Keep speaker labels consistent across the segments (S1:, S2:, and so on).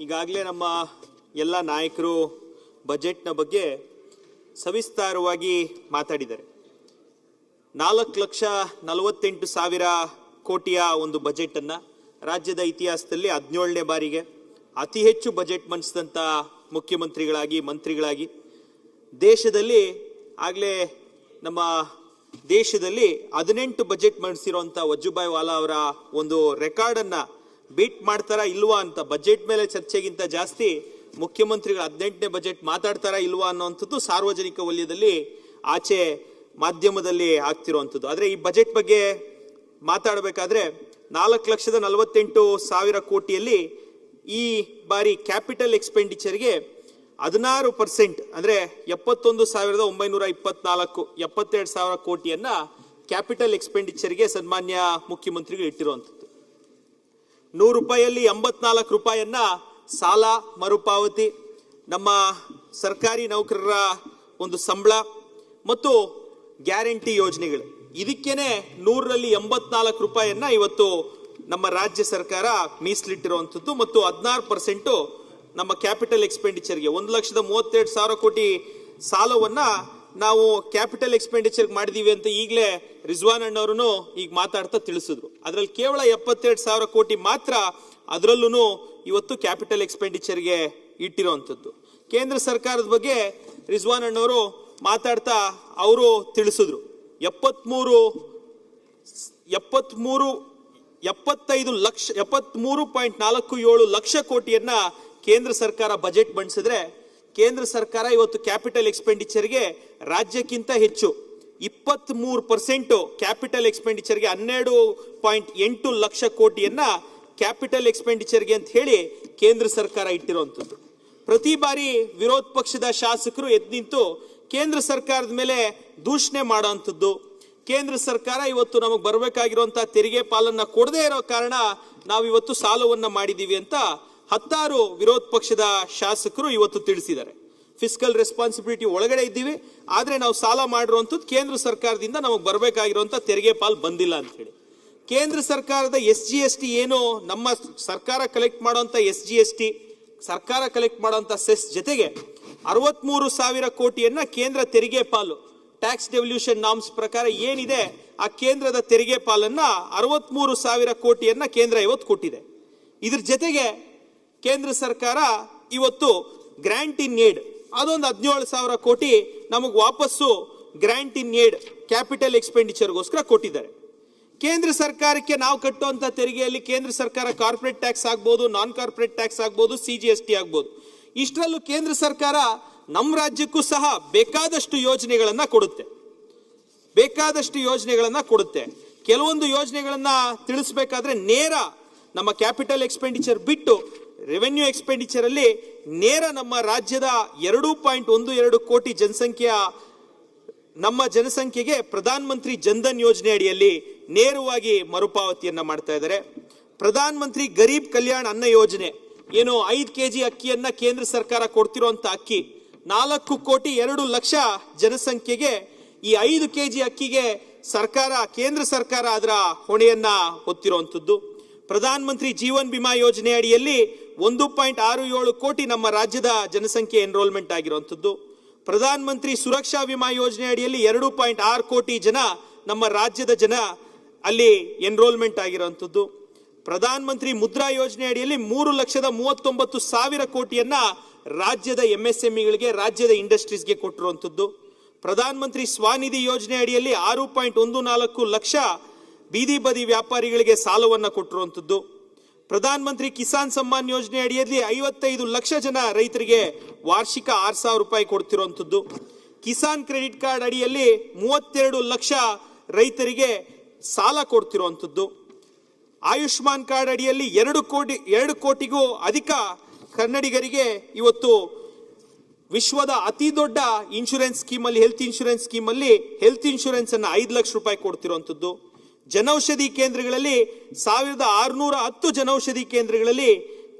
S1: ಈಗಾಗಲೇ ನಮ್ಮ ಎಲ್ಲ ನಾಯಕರು ಬಜೆಟ್ನ ಬಗ್ಗೆ ಸವಿಸ್ತಾರವಾಗಿ ಮಾತಾಡಿದ್ದಾರೆ. 4,48,000 ಕೋಟಿಯ ಒಂದು ಬಜೆಟ್ ಅನ್ನ ರಾಜ್ಯದ ಇತಿಹಾಸದಲ್ಲಿ 17ನೇ ಬಾರಿಗೆ ಅತಿ ಹೆಚ್ಚು ಬಜೆಟ್ ಮಂಡಿಸಿದಂತ ಮುಖ್ಯಮಂತ್ರಿಗಳಾಗಿ ಮಂತ್ರಿಗಳಾಗಿ ದೇಶದಲ್ಲಿ ಆಗಲೇ ನಮ್ಮ ದೇಶದಲ್ಲಿ 18 ಬಜೆಟ್ ಮಂಡಿಸಿರುವಂತ ವಜುಭಾಯಿ ವಾಲಾ ಅವರ ಒಂದು ರೆಕಾರ್ಡ್ ಅನ್ನ ಬೀಟ್ ಮಾಡ್ತಾರಾ ಇಲ್ವಾ ಅಂತ ಬಜೆಟ್ ಮೇಲೆ ಚರ್ಚೆಗಿಂತ ಜಾಸ್ತಿ ಮುಖ್ಯಮಂತ್ರಿಗಳು 18ನೇ ಬಜೆಟ್ ಮಾತಾಡ್ತಾರಾ ಇಲ್ವಾ ಅನ್ನೋಂಥದ್ದು ಸಾರ್ವಜನಿಕ ವಲಯದಲ್ಲಿ ಆಚೆ ಮಾಧ್ಯಮದಲ್ಲಿ ಆಗ್ತಿರುವಂಥದ್ದು. ಆದರೆ ಈ ಬಜೆಟ್ ಬಗ್ಗೆ ಮಾತಾಡಬೇಕಾದ್ರೆ 4,48,000 ಕೋಟಿಯಲ್ಲಿ ಈ ಬಾರಿ ಕ್ಯಾಪಿಟಲ್ ಎಕ್ಸ್ಪೆಂಡಿಚರ್ಗೆ 16% ಅಂದ್ರೆ 71,924 72,000 ಕೋಟಿಯನ್ನ ಕ್ಯಾಪಿಟಲ್ ಎಕ್ಸ್ಪೆಂಡಿಚರ್ಗೆ ಸನ್ಮಾನ್ಯ ಮುಖ್ಯಮಂತ್ರಿಗಳು ಇಟ್ಟಿರುವಂಥದ್ದು. 100 ರೂಪಾಯಿಯಲ್ಲಿ 84 ರೂಪಾಯಿಯನ್ನ ಸಾಲ ಮರುಪಾವತಿ, ನಮ್ಮ ಸರ್ಕಾರಿ ನೌಕರರ ಒಂದು ಸಂಬಳ ಮತ್ತು ಗ್ಯಾರಂಟಿ ಯೋಜನೆಗಳು, ಇದಕ್ಕೇನೆ 100ರಲ್ಲಿ 84 ರೂಪಾಯಿಯನ್ನ ಇವತ್ತು ನಮ್ಮ ರಾಜ್ಯ ಸರ್ಕಾರ ಮೀಸಲಿಟ್ಟಿರುವಂಥದ್ದು. ಮತ್ತು 16% ನಮ್ಮ ಕ್ಯಾಪಿಟಲ್ ಎಕ್ಸ್ಪೆಂಡಿಚರ್ಗೆ 1,32,000 ಕೋಟಿ ಸಾಲವನ್ನ ನಾವು ಕ್ಯಾಪಿಟಲ್ ಎಕ್ಸ್ಪೆಂಡಿಚರ್ ಮಾಡಿದೀವಿ ಅಂತ ಈಗಲೇ ರಿಜ್ವಾನ್ ಅಣ್ಣವರು ಈಗ ಮಾತಾಡ್ತಾ ತಿಳಿಸಿದ್ರು. ಅದರಲ್ಲಿ ಕೇವಲ 72,000 ಕೋಟಿ ಮಾತ್ರ ಅದರಲ್ಲೂ ಇವತ್ತು ಕ್ಯಾಪಿಟಲ್ ಎಕ್ಸ್ಪೆಂಡಿಚರ್ಗೆ ಇಟ್ಟಿರುವಂಥದ್ದು. ಕೇಂದ್ರ ಸರ್ಕಾರದ ಬಗ್ಗೆ ರಿಜ್ವಾನ್ ಅಣ್ಣವರು ಮಾತಾಡ್ತಾ ಅವರು ತಿಳಿಸಿದ್ರು 73.47 ಲಕ್ಷ ಕೋಟಿಯನ್ನ ಕೇಂದ್ರ ಸರ್ಕಾರ ಬಜೆಟ್ ಮಂಡಿಸಿದ್ರೆ ಕೇಂದ್ರ ಸರ್ಕಾರ ಇವತ್ತು ಕ್ಯಾಪಿಟಲ್ ಎಕ್ಸ್ಪೆಂಡಿಚರ್ಗೆ ರಾಜ್ಯಕ್ಕಿಂತ ಹೆಚ್ಚು 23% ಕ್ಯಾಪಿಟಲ್ ಎಕ್ಸ್ಪೆಂಡಿಚರ್ಗೆ 12.8 ಲಕ್ಷ ಕೋಟಿಯನ್ನ ಕ್ಯಾಪಿಟಲ್ ಎಕ್ಸ್ಪೆಂಡಿಚರ್ಗೆ ಅಂತ ಹೇಳಿ ಕೇಂದ್ರ ಸರ್ಕಾರ ಇಟ್ಟಿರುವಂಥದ್ದು. ಪ್ರತಿ ಬಾರಿ ವಿರೋಧ ಪಕ್ಷದ ಶಾಸಕರು ಎದ್ದು ನಿಂತು ಕೇಂದ್ರ ಸರ್ಕಾರದ ಮೇಲೆ ದೂಷಣೆ ಮಾಡುವಂಥದ್ದು, ಕೇಂದ್ರ ಸರ್ಕಾರ ಇವತ್ತು ನಮಗೆ ಬರಬೇಕಾಗಿರುವಂತಹ ತೆರಿಗೆ ಪಾಲನ್ನ ಕೊಡದೇ ಇರೋ ಕಾರಣ ನಾವು ಇವತ್ತು ಸಾಲವನ್ನ ಮಾಡಿದೀವಿ ಅಂತ 10 ವಿರೋಧ ಪಕ್ಷದ ಶಾಸಕರು ಇವತ್ತು ತಿಳಿಸಿದ್ದಾರೆ. ಫಿಸ್ಕಲ್ ರೆಸ್ಪಾನ್ಸಿಬಿಲಿಟಿ ಒಳಗಡೆ ಇದ್ದೀವಿ, ಆದ್ರೆ ನಾವು ಸಾಲ ಮಾಡಿರುವಂಥದ್ದು ಕೇಂದ್ರ ಸರ್ಕಾರದಿಂದ ನಮಗೆ ಬರಬೇಕಾಗಿರುವಂತಹ ತೆರಿಗೆ ಪಾಲ್ ಬಂದಿಲ್ಲ ಅಂತ ಹೇಳಿ. ಕೇಂದ್ರ ಸರ್ಕಾರದ SGST ಏನು ನಮ್ಮ ಸರ್ಕಾರ ಕಲೆಕ್ಟ್ ಮಾಡುವಂತ SGST ಸರ್ಕಾರ ಕಲೆಕ್ಟ್ ಮಾಡುವಂತ ಸೆಸ್ ಜೊತೆಗೆ 63,000 ಕೋಟಿಯನ್ನ ಕೇಂದ್ರ ತೆರಿಗೆ ಪಾಲು ಟ್ಯಾಕ್ಸ್ ಡೆವಲ್ಯೂಷನ್ ನಾರ್ಮ್ಸ್ ಪ್ರಕಾರ ಏನಿದೆ ಆ ಕೇಂದ್ರದ ತೆರಿಗೆ ಪಾಲನ್ನ 63,000 ಕೋಟಿಯನ್ನ ಕೇಂದ್ರ ಇವತ್ತು ಕೊಟ್ಟಿದೆ. ಇದ್ರ ಜೊತೆಗೆ ಕೇಂದ್ರ ಸರ್ಕಾರ ಇವತ್ತು ಗ್ರಾಂಟ್ ಇನ್ ಏಡ್ ಅದೊಂದು 17,000 ಕೋಟಿ ನಮಗೆ ವಾಪಸ್ಸು ಗ್ರಾಂಟ್ ಇನ್ ಏಡ್ ಕ್ಯಾಪಿಟಲ್ ಎಕ್ಸ್ಪೆಂಡಿಚರ್ಗೋಸ್ಕರ ಕೊಟ್ಟಿದ್ದಾರೆ. ಕೇಂದ್ರ ಸರ್ಕಾರಕ್ಕೆ ನಾವು ಕಟ್ಟುವಂತ ತೆರಿಗೆಯಲ್ಲಿ ಕೇಂದ್ರ ಸರ್ಕಾರ ಕಾರ್ಪೊರೇಟ್ ಟ್ಯಾಕ್ಸ್ ಆಗ್ಬೋದು, ನಾನ್ ಕಾರ್ಪೊರೇಟ್ ಟ್ಯಾಕ್ಸ್ ಆಗ್ಬೋದು, CGST ಆಗ್ಬೋದು, ಇಷ್ಟರಲ್ಲೂ ಕೇಂದ್ರ ಸರ್ಕಾರ ನಮ್ಮ ರಾಜ್ಯಕ್ಕೂ ಸಹ ಬೇಕಾದಷ್ಟು ಯೋಜನೆಗಳನ್ನ ಕೊಡುತ್ತೆ. ಕೆಲವೊಂದು ಯೋಜನೆಗಳನ್ನ ತಿಳಿಸಬೇಕಾದ್ರೆ ನೇರ ನಮ್ಮ ಕ್ಯಾಪಿಟಲ್ ಎಕ್ಸ್ಪೆಂಡಿಚರ್ ಬಿಟ್ಟು ರೆವೆನ್ಯೂ ಎಕ್ಸ್ಪೆಂಡಿಚರ್ ಅಲ್ಲಿ ನೇರ ನಮ್ಮ ರಾಜ್ಯದ 2.12 ಕೋಟಿ ಜನಸಂಖ್ಯೆಯ ನಮ್ಮ ಜನಸಂಖ್ಯೆಗೆ ಪ್ರಧಾನ ಮಂತ್ರಿ ಜನ್ಧನ್ ಯೋಜನೆ ಅಡಿಯಲ್ಲಿ ನೇರವಾಗಿ ಮರುಪಾವತಿಯನ್ನ ಮಾಡ್ತಾ ಇದ್ದಾರೆ. ಪ್ರಧಾನ ಮಂತ್ರಿ ಗರೀಬ್ ಕಲ್ಯಾಣ ಅನ್ನ ಯೋಜನೆ ಏನು 5 kg ಅಕ್ಕಿಯನ್ನ ಕೇಂದ್ರ ಸರ್ಕಾರ ಕೊಡ್ತಿರುವಂತ ಅಕ್ಕಿ 4,2,00,000 ಜನಸಂಖ್ಯೆಗೆ ಈ 5 kg ಅಕ್ಕಿಗೆ ಕೇಂದ್ರ ಸರ್ಕಾರ ಅದರ ಹೊಣೆಯನ್ನ ಹೊತ್ತಿರುವಂತದ್ದು. ಪ್ರಧಾನ ಮಂತ್ರಿ ಜೀವನ್ ಬಿಮಾ ಯೋಜನೆ ಅಡಿಯಲ್ಲಿ 1.67 ಕೋಟಿ ನಮ್ಮ ರಾಜ್ಯದ ಜನಸಂಖ್ಯೆ ಎನ್ರೋಲ್ಮೆಂಟ್ ಆಗಿರುವಂತದ್ದು. ಪ್ರಧಾನ ಮಂತ್ರಿ ಸುರಕ್ಷಾ ವಿಮಾ ಯೋಜನೆ ಅಡಿಯಲ್ಲಿ 2.6 ಕೋಟಿ ಜನ ನಮ್ಮ ರಾಜ್ಯದ ಜನ ಅಲ್ಲಿ ಎನ್ರೋಲ್ಮೆಂಟ್ ಆಗಿರುವಂತದ್ದು. ಪ್ರಧಾನ ಮಂತ್ರಿ ಮುದ್ರಾ ಯೋಜನೆ ಅಡಿಯಲ್ಲಿ 3,39,000 ಕೋಟಿಯನ್ನ ರಾಜ್ಯದ MSMEಗಳಿಗೆ ರಾಜ್ಯದ ಇಂಡಸ್ಟ್ರೀಸ್ಗೆ ಕೊಟ್ಟಿರುವಂತದ್ದು. ಪ್ರಧಾನ ಮಂತ್ರಿ ಸ್ವಾನಿಧಿ ಯೋಜನೆ ಅಡಿಯಲ್ಲಿ 6.14 ಲಕ್ಷ ಬೀದಿ ಬದಿ ವ್ಯಾಪಾರಿಗಳಿಗೆ ಸಾಲವನ್ನ ಕೊಟ್ಟಿರುವಂತದ್ದು. ಪ್ರಧಾನ ಮಂತ್ರಿ ಕಿಸಾನ್ ಸಮ್ಮಾನ್ ಯೋಜನೆ ಅಡಿಯಲ್ಲಿ 55 ಲಕ್ಷ ಜನ ರೈತರಿಗೆ ವಾರ್ಷಿಕ 6,000 ರೂಪಾಯಿ ಕೊಡ್ತಿರುವಂತದ್ದು. ಕಿಸಾನ್ ಕ್ರೆಡಿಟ್ ಕಾರ್ಡ್ ಅಡಿಯಲ್ಲಿ 32 ಲಕ್ಷ ರೈತರಿಗೆ ಸಾಲ ಕೊಡ್ತಿರುವಂತದ್ದು. ಆಯುಷ್ಮಾನ್ ಕಾರ್ಡ್ ಅಡಿಯಲ್ಲಿ 2 ಕೋಟಿಗೂ ಅಧಿಕ ಕನ್ನಡಿಗರಿಗೆ ಇವತ್ತು ವಿಶ್ವದ ಅತಿ ದೊಡ್ಡ ಇನ್ಶೂರೆನ್ಸ್ ಸ್ಕೀಮ್ ಅಲ್ಲಿ ಹೆಲ್ತ್ ಇನ್ಶೂರೆನ್ಸ್ ಅನ್ನ 5 ಲಕ್ಷ ರೂಪಾಯಿ ಕೊಡ್ತಿರುವಂತದ್ದು. ಜನೌಷಧಿ ಕೇಂದ್ರಗಳಲ್ಲಿ 1,610 ಜನೌಷಧಿ ಕೇಂದ್ರಗಳಲ್ಲಿ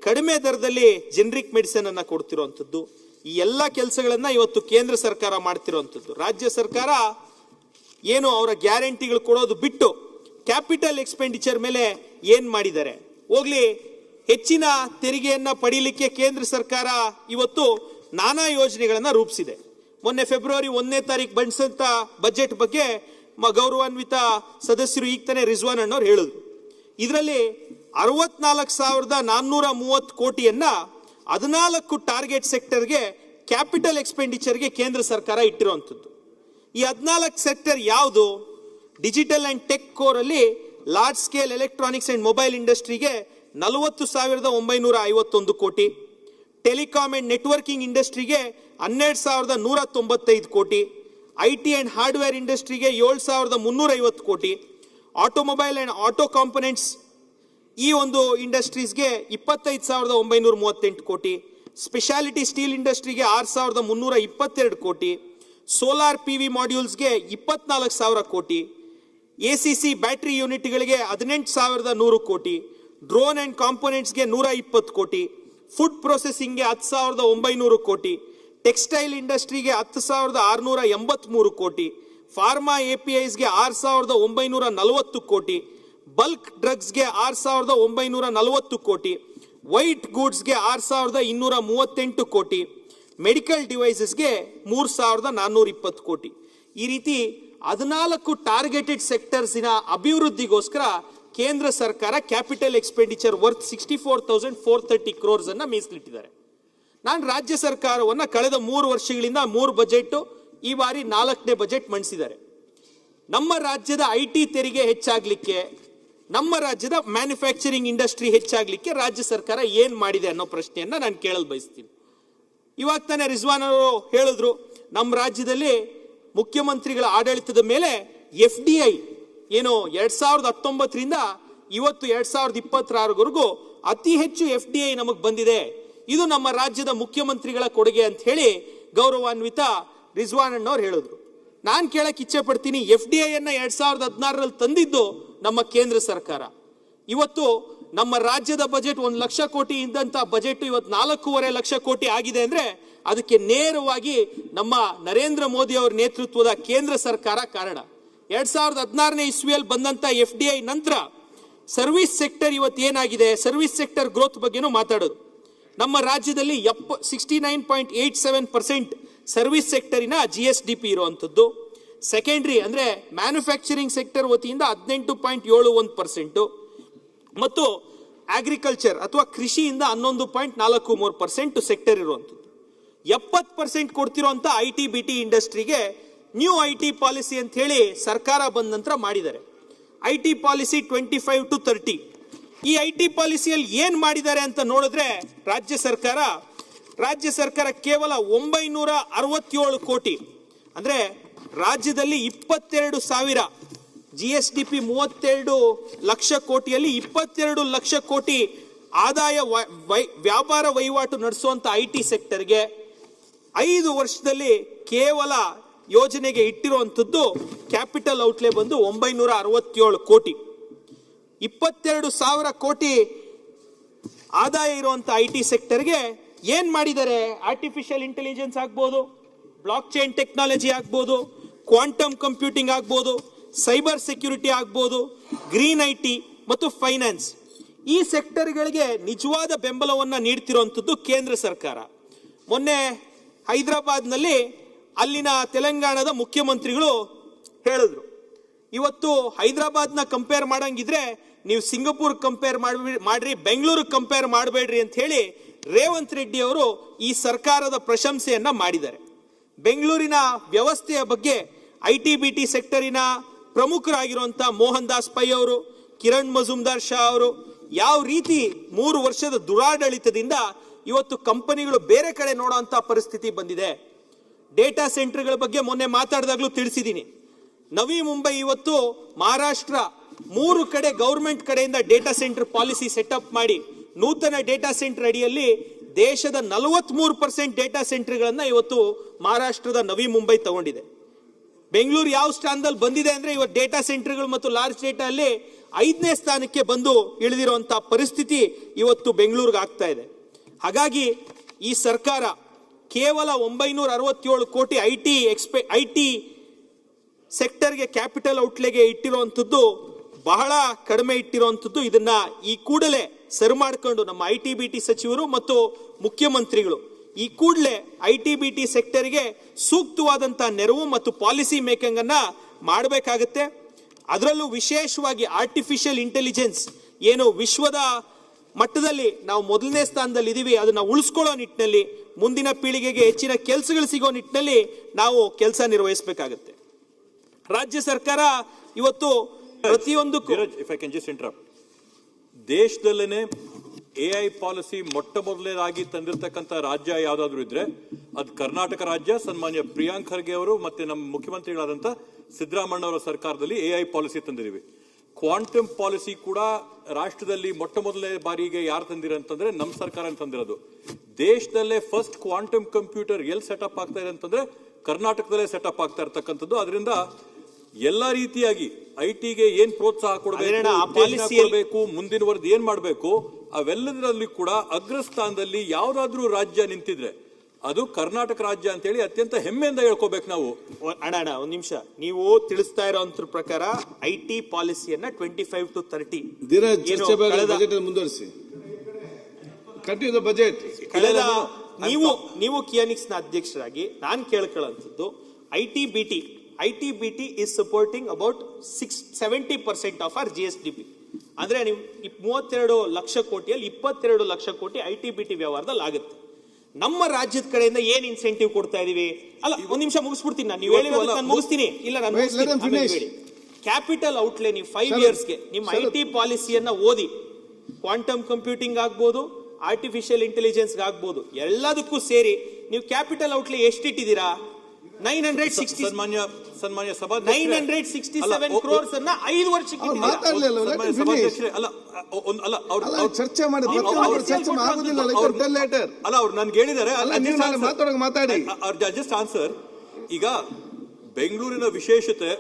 S1: ಕಡಿಮೆ ದರದಲ್ಲಿ ಜನರಿಕ್ ಮೆಡಿಸಿನ್ ಅನ್ನ ಕೊಡ್ತಿರುವಂತದ್ದು. ಈ ಎಲ್ಲ ಕೆಲಸಗಳನ್ನ ಇವತ್ತು ಕೇಂದ್ರ ಸರ್ಕಾರ ಮಾಡ್ತಿರುವಂತದ್ದು. ರಾಜ್ಯ ಸರ್ಕಾರ ಏನು ಅವರ ಗ್ಯಾರಂಟಿಗಳು ಕೊಡೋದು ಬಿಟ್ಟು ಕ್ಯಾಪಿಟಲ್ ಎಕ್ಸ್ಪೆಂಡಿಚರ್ ಮೇಲೆ ಏನ್ ಮಾಡಿದ್ದಾರೆ ಹೋಗ್ಲಿ. ಹೆಚ್ಚಿನ ತೆರಿಗೆಯನ್ನ ಪಡೀಲಿಕ್ಕೆ ಕೇಂದ್ರ ಸರ್ಕಾರ ಇವತ್ತು ನಾನಾ ಯೋಜನೆಗಳನ್ನ ರೂಪಿಸಿದೆ. ಮೊನ್ನೆ ಫೆಬ್ರವರಿ 1ನೇ ತಾರೀಕು ಬಂಡಿಸಿದಂತ ಬಜೆಟ್ ಬಗ್ಗೆ ಗೌರವಾನ್ವಿತ ಸದಸ್ಯರು ಈಗ ತಾನೇ ರಿಜ್ವಾನ್ ಅಣ್ಣವ್ರು ಹೇಳಿದ್ರು. ಇದರಲ್ಲಿ 64,430 ಕೋಟಿಯನ್ನ 14 ಟಾರ್ಗೆಟ್ ಸೆಕ್ಟರ್ಗೆ ಕ್ಯಾಪಿಟಲ್ ಎಕ್ಸ್ಪೆಂಡಿಚರ್ಗೆ ಕೇಂದ್ರ ಸರ್ಕಾರ ಇಟ್ಟಿರುವಂಥದ್ದು. ಈ 14 ಸೆಕ್ಟರ್ ಯಾವುದು? ಡಿಜಿಟಲ್ ಅಂಡ್ ಟೆಕ್ ಕೋರ್ ಅಲ್ಲಿ large scale electronics and mobile ಇಂಡಸ್ಟ್ರಿಗೆ 40,951 ಕೋಟಿ, ಟೆಲಿಕಾಮ್ ಅಂಡ್ ನೆಟ್ವರ್ಕಿಂಗ್ ಇಂಡಸ್ಟ್ರಿಗೆ 12,195 ಕೋಟಿ, ಐಟಿ ಅಂಡ್ ಹಾರ್ಡ್ವೇರ್ ಇಂಡಸ್ಟ್ರಿಗೆ 7,350 ಕೋಟಿ, ಆಟೋಮೊಬೈಲ್ ಅಂಡ್ ಆಟೋ ಕಾಂಪೊನೆಂಟ್ಸ್ ಈ ಒಂದು ಇಂಡಸ್ಟ್ರೀಸ್ಗೆ 25,938 ಕೋಟಿ, ಸ್ಪೆಷಾಲಿಟಿ ಸ್ಟೀಲ್ ಇಂಡಸ್ಟ್ರಿಗೆ 6,322 ಕೋಟಿ, ಸೋಲಾರ್ ಪಿವಿ ಮಾಡ್ಯೂಲ್ಸ್ಗೆ 24,000 ಕೋಟಿ, ಎಸಿಸಿ ಬ್ಯಾಟರಿ ಯೂನಿಟ್ಗಳಿಗೆ 18,100 ಕೋಟಿ, ಡ್ರೋನ್ ಅಂಡ್ ಕಾಂಪೊನೆಂಟ್ಸ್ಗೆ 120 ಕೋಟಿ, ಫುಡ್ ಪ್ರೊಸೆಸಿಂಗ್ಗೆ 10,900 ಕೋಟಿ, ಟೆಕ್ಸ್ಟೈಲ್ ಇಂಡಸ್ಟ್ರಿಗೆ 10,683 ಕೋಟಿ, ಫಾರ್ಮಾ ಎಪಿಐಸ್ಗೆ 6,940 ಕೋಟಿ, ಬಲ್ಕ್ ಡ್ರಗ್ಸ್ಗೆ 6,940 ಕೋಟಿ, ವೈಟ್ ಗೂಡ್ಸ್ಗೆ 6,238 ಕೋಟಿ, ಮೆಡಿಕಲ್ ಡಿವೈಸಸ್ಗೆ 3,420 ಕೋಟಿ. ಈ ರೀತಿ 14 ಟಾರ್ಗೆಟೆಡ್ ಸೆಕ್ಟರ್ಸಿನ ಅಭಿವೃದ್ಧಿಗೋಸ್ಕರ ಕೇಂದ್ರ ಸರ್ಕಾರ ಕ್ಯಾಪಿಟಲ್ ಎಕ್ಸ್ಪೆಂಡಿಚರ್ ವರ್ತ್ 64,430 crores ಅನ್ನ ಮೀಸಲಿಟ್ಟಿದ್ದಾರೆ. ನಾನು ರಾಜ್ಯ ಸರ್ಕಾರವನ್ನ ಕಳೆದ 3 ವರ್ಷಗಳಿಂದ 3 ಬಜೆಟ್, ಈ ಬಾರಿ 4ನೇ ಬಜೆಟ್ ಮಂಡಿಸಿದ್ದಾರೆ. ನಮ್ಮ ರಾಜ್ಯದ ಐಟಿ ತೆರಿಗೆ ಹೆಚ್ಚಾಗ್ಲಿಕ್ಕೆ, ನಮ್ಮ ರಾಜ್ಯದ ಮ್ಯಾನುಫ್ಯಾಕ್ಚರಿಂಗ್ ಇಂಡಸ್ಟ್ರಿ ಹೆಚ್ಚಾಗ್ಲಿಕ್ಕೆ ರಾಜ್ಯ ಸರ್ಕಾರ ಏನ್ ಮಾಡಿದೆ ಅನ್ನೋ ಪ್ರಶ್ನೆಯನ್ನ ನಾನು ಕೇಳಲು ಬಯಸ್ತೀನಿ. ಇವಾಗ ತಾನೇ ರಿಜ್ವಾನ್ ಅವರು ಹೇಳಿದ್ರು, ನಮ್ಮ ರಾಜ್ಯದಲ್ಲಿ ಮುಖ್ಯಮಂತ್ರಿಗಳ ಆಡಳಿತದ ಮೇಲೆ FDI ಏನು 2019ರಿಂದ ಇವತ್ತು 2026ವರೆಗೂ ಅತಿ ಹೆಚ್ಚು FDI ನಮಗೆ ಬಂದಿದೆ, ಇದು ನಮ್ಮ ರಾಜ್ಯದ ಮುಖ್ಯಮಂತ್ರಿಗಳ ಕೊಡುಗೆ ಅಂತ ಹೇಳಿ ಗೌರವಾನ್ವಿತ ರಿಜ್ವಾನ್ ಅಣ್ಣವ್ರು ಹೇಳಿದ್ರು. ನಾನು ಕೇಳಕ್ ಇಚ್ಛೆ ಪಡ್ತೀನಿ, FDI ಅನ್ನ 2016ರಲ್ಲಿ ತಂದಿದ್ದು ನಮ್ಮ ಕೇಂದ್ರ ಸರ್ಕಾರ. ಇವತ್ತು ನಮ್ಮ ರಾಜ್ಯದ ಬಜೆಟ್ 1 ಲಕ್ಷ ಕೋಟಿ ಇದ್ದಂತ ಬಜೆಟ್ ಇವತ್ತು 4.5 ಲಕ್ಷ ಕೋಟಿ ಆಗಿದೆ ಅಂದ್ರೆ ಅದಕ್ಕೆ ನೇರವಾಗಿ ನಮ್ಮ ನರೇಂದ್ರ ಮೋದಿ ಅವರ ನೇತೃತ್ವದ ಕೇಂದ್ರ ಸರ್ಕಾರ ಕಾರಣ. 2016ನೇ ಇಸ್ವಿಯಲ್ಲಿ ಬಂದಂತ FDI ನಂತರ ಸರ್ವಿಸ್ ಸೆಕ್ಟರ್ ಇವತ್ತು ಏನಾಗಿದೆ, ಸರ್ವಿಸ್ ಸೆಕ್ಟರ್ ಗ್ರೋತ್ ಬಗ್ಗೆನೂ ಮಾತಾಡೋದು. ನಮ್ಮ ರಾಜ್ಯದಲ್ಲಿ 69.87% ಸರ್ವಿಸ್ ಸೆಕ್ಟರಿನ GSDP ಇರುವಂತದ್ದು. ಸೆಕೆಂಡರಿ ಅಂದ್ರೆ ಮ್ಯಾನುಫ್ಯಾಕ್ಚರಿಂಗ್ ಸೆಕ್ಟರ್ ವತಿಯಿಂದ 18.71% ಮತ್ತು ಅಗ್ರಿಕಲ್ಚರ್ ಅಥವಾ ಕೃಷಿಯಿಂದ 11.43% ಸೆಕ್ಟರ್ ಇರುವಂತದ್ದು. 70% ಕೊಡ್ತಿರುವಂತ IT-BT ಇಂಡಸ್ಟ್ರಿಗೆ ನ್ಯೂ IT ಪಾಲಿಸಿ ಅಂತ ಹೇಳಿ ಸರ್ಕಾರ ಬಂದ ನಂತರ ಮಾಡಿದ್ದಾರೆ. IT policy 25 to 30. ಈ IT ಪಾಲಿಸಿಯಲ್ಲಿ ಏನ್ ಮಾಡಿದ್ದಾರೆ ಅಂತ ನೋಡಿದ್ರೆ ರಾಜ್ಯ ಸರ್ಕಾರ ಕೇವಲ 967 ಕೋಟಿ ಅಂದ್ರೆ ರಾಜ್ಯದಲ್ಲಿ 22,000 GSDP 32 ಲಕ್ಷ ಕೋಟಿಯಲ್ಲಿ 22 ಲಕ್ಷ ಕೋಟಿ ಆದಾಯ ವ್ಯಾಪಾರ ವಹಿವಾಟು ನಡೆಸುವಂತ IT ಸೆಕ್ಟರ್ಗೆ 5 ವರ್ಷದಲ್ಲಿ ಕೇವಲ ಯೋಜನೆಗೆ ಇಟ್ಟಿರುವಂತದ್ದು ಕ್ಯಾಪಿಟಲ್ ಔಟ್ಲೇ ಬಂದು 967 ಕೋಟಿ. 22,000 ಕೋಟಿ ಆದಾಯ ಇರುವಂತ IT ಸೆಕ್ಟರ್ಗೆ ಏನ್ ಮಾಡಿದ್ದಾರೆ? ಆರ್ಟಿಫಿಷಿಯಲ್ ಇಂಟೆಲಿಜೆನ್ಸ್ ಆಗ್ಬೋದು, ಬ್ಲಾಕ್ ಚೈನ್ ಟೆಕ್ನಾಲಜಿ ಆಗ್ಬೋದು, ಕ್ವಾಂಟಮ್ ಕಂಪ್ಯೂಟಿಂಗ್ ಆಗ್ಬೋದು, ಸೈಬರ್ ಸೆಕ್ಯೂರಿಟಿ ಆಗ್ಬೋದು, ಗ್ರೀನ್ IT ಮತ್ತು ಫೈನಾನ್ಸ್, ಈ ಸೆಕ್ಟರ್ಗಳಿಗೆ ನಿಜವಾದ ಬೆಂಬಲವನ್ನ ನೀಡ್ತಿರುವಂತದ್ದು ಕೇಂದ್ರ ಸರ್ಕಾರ. ಮೊನ್ನೆ ಹೈದರಾಬಾದ್ನಲ್ಲಿ ಅಲ್ಲಿನ ತೆಲಂಗಾಣದ ಮುಖ್ಯಮಂತ್ರಿಗಳು ಹೇಳಿದ್ರು, ಇವತ್ತು ಹೈದರಾಬಾದ್ನ ಕಂಪೇರ್ ಮಾಡಂಗಿದ್ರೆ ನೀವು ಸಿಂಗಪುರ್ ಕಂಪೇರ್ ಮಾಡ್ರಿ, ಬೆಂಗಳೂರು ಕಂಪೇರ್ ಮಾಡಬೇಡ್ರಿ ಅಂತ ಹೇಳಿ ರೇವಂತ್ ರೆಡ್ಡಿ ಅವರು ಈ ಸರ್ಕಾರದ ಪ್ರಶಂಸೆಯನ್ನ ಮಾಡಿದ್ದಾರೆ. ಬೆಂಗಳೂರಿನ ವ್ಯವಸ್ಥೆಯ ಬಗ್ಗೆ IT-BT ಸೆಕ್ಟರಿನ ಪ್ರಮುಖರಾಗಿರುವಂತಹ ಮೋಹನ್ ದಾಸ್ ಪೈ ಅವರು, ಕಿರಣ್ ಮಜುಮ್ದಾರ್ ಶಾ ಅವರು ಯಾವ ರೀತಿ 3 ವರ್ಷದ ದುರಾಡಳಿತದಿಂದ ಇವತ್ತು ಕಂಪನಿಗಳು ಬೇರೆ ಕಡೆ ನೋಡುವಂತ ಪರಿಸ್ಥಿತಿ ಬಂದಿದೆ. ಡೇಟಾ ಸೆಂಟರ್ಗಳ ಬಗ್ಗೆ ಮೊನ್ನೆ ಮಾತಾಡಿದಾಗಲೂ ತಿಳಿಸಿದ್ದೀನಿ. ನವಿ ಮುಂಬೈ ಇವತ್ತು ಮಹಾರಾಷ್ಟ್ರ 3 ಕಡೆ ಗೌರ್ಮೆಂಟ್ ಕಡೆಯಿಂದ ಡೇಟಾ ಸೆಂಟರ್ ಪಾಲಿಸಿ ಸೆಟಪ್ ಮಾಡಿ ನೂತನ ಡೇಟಾ ಸೆಂಟರ್ ಅಡಿಯಲ್ಲಿ ದೇಶದ 43% ಡೇಟಾ ಸೆಂಟರ್ಗಳನ್ನ ಇವತ್ತು ಮಹಾರಾಷ್ಟ್ರದ ನವಿ ಮುಂಬೈ ತಗೊಂಡಿದೆ. ಬೆಂಗಳೂರು ಯಾವ ಸ್ಥಾನದಲ್ಲಿ ಬಂದಿದೆ ಅಂದ್ರೆ ಇವತ್ತು ಡೇಟಾ ಸೆಂಟರ್ಗಳು ಮತ್ತು ಲಾರ್ಜ್ ಡೇಟಾ ಅಲ್ಲಿ 5ನೇ ಸ್ಥಾನಕ್ಕೆ ಬಂದು ಇಳಿದಿರುವಂತಹ ಪರಿಸ್ಥಿತಿ ಇವತ್ತು ಬೆಂಗಳೂರಿಗೆ ಆಗ್ತಾ ಇದೆ. ಹಾಗಾಗಿ ಈ ಸರ್ಕಾರ ಕೇವಲ 967 ಕೋಟಿ ಐಟಿ ಸೆಕ್ಟರ್ಗೆ ಕ್ಯಾಪಿಟಲ್ ಔಟ್ಲೆಗೆ ಇಟ್ಟಿರುವಂತದ್ದು ಬಹಳ ಕಡಿಮೆ ಇಟ್ಟಿರುವಂತದ್ದು. ಇದನ್ನ ಈ ಕೂಡಲೇ ಸರಿ ಮಾಡಿಕೊಂಡು ನಮ್ಮ ITBT ಸಚಿವರು ಮತ್ತು ಮುಖ್ಯಮಂತ್ರಿಗಳು ಈ ಕೂಡಲೇ ITBT ಸೆಕ್ಟರ್ಗೆ ಸೂಕ್ತವಾದಂತಹ ನೆರವು ಮತ್ತು ಪಾಲಿಸಿ ಮೇಕಿಂಗ್ ಅನ್ನ ಮಾಡಬೇಕಾಗುತ್ತೆ. ಅದರಲ್ಲೂ ವಿಶೇಷವಾಗಿ ಆರ್ಟಿಫಿಷಿಯಲ್ ಇಂಟೆಲಿಜೆನ್ಸ್ ಏನು ವಿಶ್ವದ ಮಟ್ಟದಲ್ಲಿ ನಾವು ಮೊದಲನೇ ಸ್ಥಾನದಲ್ಲಿ ಇದೀವಿ, ಅದನ್ನ ಉಳಿಸ್ಕೊಳ್ಳೋ ನಿಟ್ಟಿನಲ್ಲಿ ಮುಂದಿನ ಪೀಳಿಗೆಗೆ ಹೆಚ್ಚಿನ ಕೆಲಸಗಳು ಸಿಗೋ ನಿಟ್ಟಿನಲ್ಲಿ ನಾವು ಕೆಲಸ ನಿರ್ವಹಿಸಬೇಕಾಗುತ್ತೆ. ರಾಜ್ಯ ಸರ್ಕಾರ ಇವತ್ತು ಪ್ರತಿಯೊಂದಕ್ಕೂ
S2: ದೇಶದಲ್ಲೇನೆ AI ಪಾಲಿಸಿ ಮೊಟ್ಟ ಮೊದಲನೇದಾಗಿ ತಂದಿರತಕ್ಕಂಥ ರಾಜ್ಯ ಯಾವ್ದಾದ್ರು ಇದ್ರೆ ಅದು ಕರ್ನಾಟಕ ರಾಜ್ಯ. ಸನ್ಮಾನ್ಯ ಪ್ರಿಯಾಂಕ್ ಖರ್ಗೆ ಅವರು ಮತ್ತೆ ನಮ್ಮ ಮುಖ್ಯಮಂತ್ರಿಗಳಾದಂಥ ಸಿದ್ದರಾಮಯ್ಯ ಅವರ ಸರ್ಕಾರದಲ್ಲಿ AI ಪಾಲಿಸಿ ತಂದಿದ್ದೀವಿ. ಕ್ವಾಂಟಮ್ ಪಾಲಿಸಿ ಕೂಡ ರಾಷ್ಟ್ರದಲ್ಲಿ ಮೊಟ್ಟ ಮೊದಲನೇ ಬಾರಿಗೆ ಯಾರು ತಂದಿರಂತಂದ್ರೆ ನಮ್ಮ ಸರ್ಕಾರ ತಂದಿರೋದು. ದೇಶದಲ್ಲೇ ಫಸ್ಟ್ ಕ್ವಾಂಟಮ್ ಕಂಪ್ಯೂಟರ್ ಎಲ್ಲಿ ಸೆಟಪ್ ಆಗ್ತಾ ಇದೆ ಅಂತಂದ್ರೆ ಕರ್ನಾಟಕದಲ್ಲೇ ಸೆಟಪ್ ಆಗ್ತಾ ಇರತಕ್ಕಂಥದ್ದು. ಅದರಿಂದ ಎಲ್ಲಾ ರೀತಿಯಾಗಿ ಐಟಿಗೆ ಏನ್ ಪ್ರೋತ್ಸಾಹ ಕೊಡಬೇಕು, ಮುಂದಿನ ವರ್ಷ ಏನ್ ಮಾಡಬೇಕು, ಅವೆಲ್ಲದರಲ್ಲಿ ಕೂಡ ಅಗ್ರಸ್ಥಾನದಲ್ಲಿ ಯಾವ್ದಾದ್ರೂ ರಾಜ್ಯ ನಿಂತಿದ್ರೆ ಅದು ಕರ್ನಾಟಕ ರಾಜ್ಯ ಅಂತೇಳಿ ಅತ್ಯಂತ ಹೆಮ್ಮೆಯಿಂದ ಹೇಳ್ಕೋಬೇಕು ನಾವು.
S1: ಅಣ್ಣ ಒಂದ್ ನಿಮಿಷ, ನೀವು ತಿಳಿಸ್ತಾ ಇರೋ ಪ್ರಕಾರ IT ಪಾಲಿಸಿಯನ್ನ 25 to 30
S3: ಮುಂದುವರಿಸಿ ಬಜೆಟ್
S1: ಕಳೆದ ನೀವು ಕಿಯಾನಿಕ್ಸ್ ನ ಅಧ್ಯಕ್ಷರಾಗಿ ನಾನು ಕೇಳ್ಕೊಳ್ಳುವಂಥದ್ದು ITBT is supporting about 70% of our GSDP. ಅಂದ್ರೆ ನೀವು 32 ಲಕ್ಷ ಕೋಟಿಯಲ್ಲಿ 22 ಲಕ್ಷ ಕೋಟಿ ITBT ವ್ಯವಹಾರದಲ್ಲಿ ಆಗುತ್ತೆ. ನಮ್ಮ ರಾಜ್ಯದ ಕಡೆಯಿಂದ ಏನ್ ಇನ್ಸೆಂಟಿವ್ ಕೊಡ್ತಾ ಇದೀವಿ? ಅಲ್ಲ ಒಂದ್ ನಿಮಿಷ ಮುಗಿಸ್ಬಿಡ್ತೀನಿ ನಾನು, ನೀವು ಹೇಳಿದ್ರೆ ನಾನು ಮುಗಿಸ್ತೀನಿ. ಇಲ್ಲ ನಾನು ಕ್ಯಾಪಿಟಲ್ ಔಟ್ಲೇ ನೀವು 5 ಇಯರ್ಸ್ಗೆ ನಿಮ್ಮ IT ಪಾಲಿಸಿಯನ್ನ ಓದಿ, ಕ್ವಾಂಟಮ್ ಕಂಪ್ಯೂಟಿಂಗ್ ಆಗ್ಬೋದು, ಆರ್ಟಿಫಿಷಿಯಲ್ ಇಂಟೆಲಿಜೆನ್ಸ್ ಆಗ್ಬೋದು, ಎಲ್ಲದಕ್ಕೂ ಸೇರಿ ನೀವು ಕ್ಯಾಪಿಟಲ್ ಔಟ್ಲೇ ಎಷ್ಟಿಟ್ಟಿದ್ದೀರಾ? 967 ಕ್ರೋರ್ಸ್ ಅನ್ನ 5 ವರ್ಷಕ್ಕೆ
S3: ಚರ್ಚೆ ಮಾಡಿ
S2: ಅಲ್ಲ ಅವ್ರು ನನ್ಗೆ ಹೇಳಿದ್ದಾರೆ.
S3: ಮಾತಾಡಿ
S2: ಜಸ್ಟ್ ಆನ್ಸರ್. ಈಗ ಬೆಂಗಳೂರಿನ ವಿಶೇಷತೆ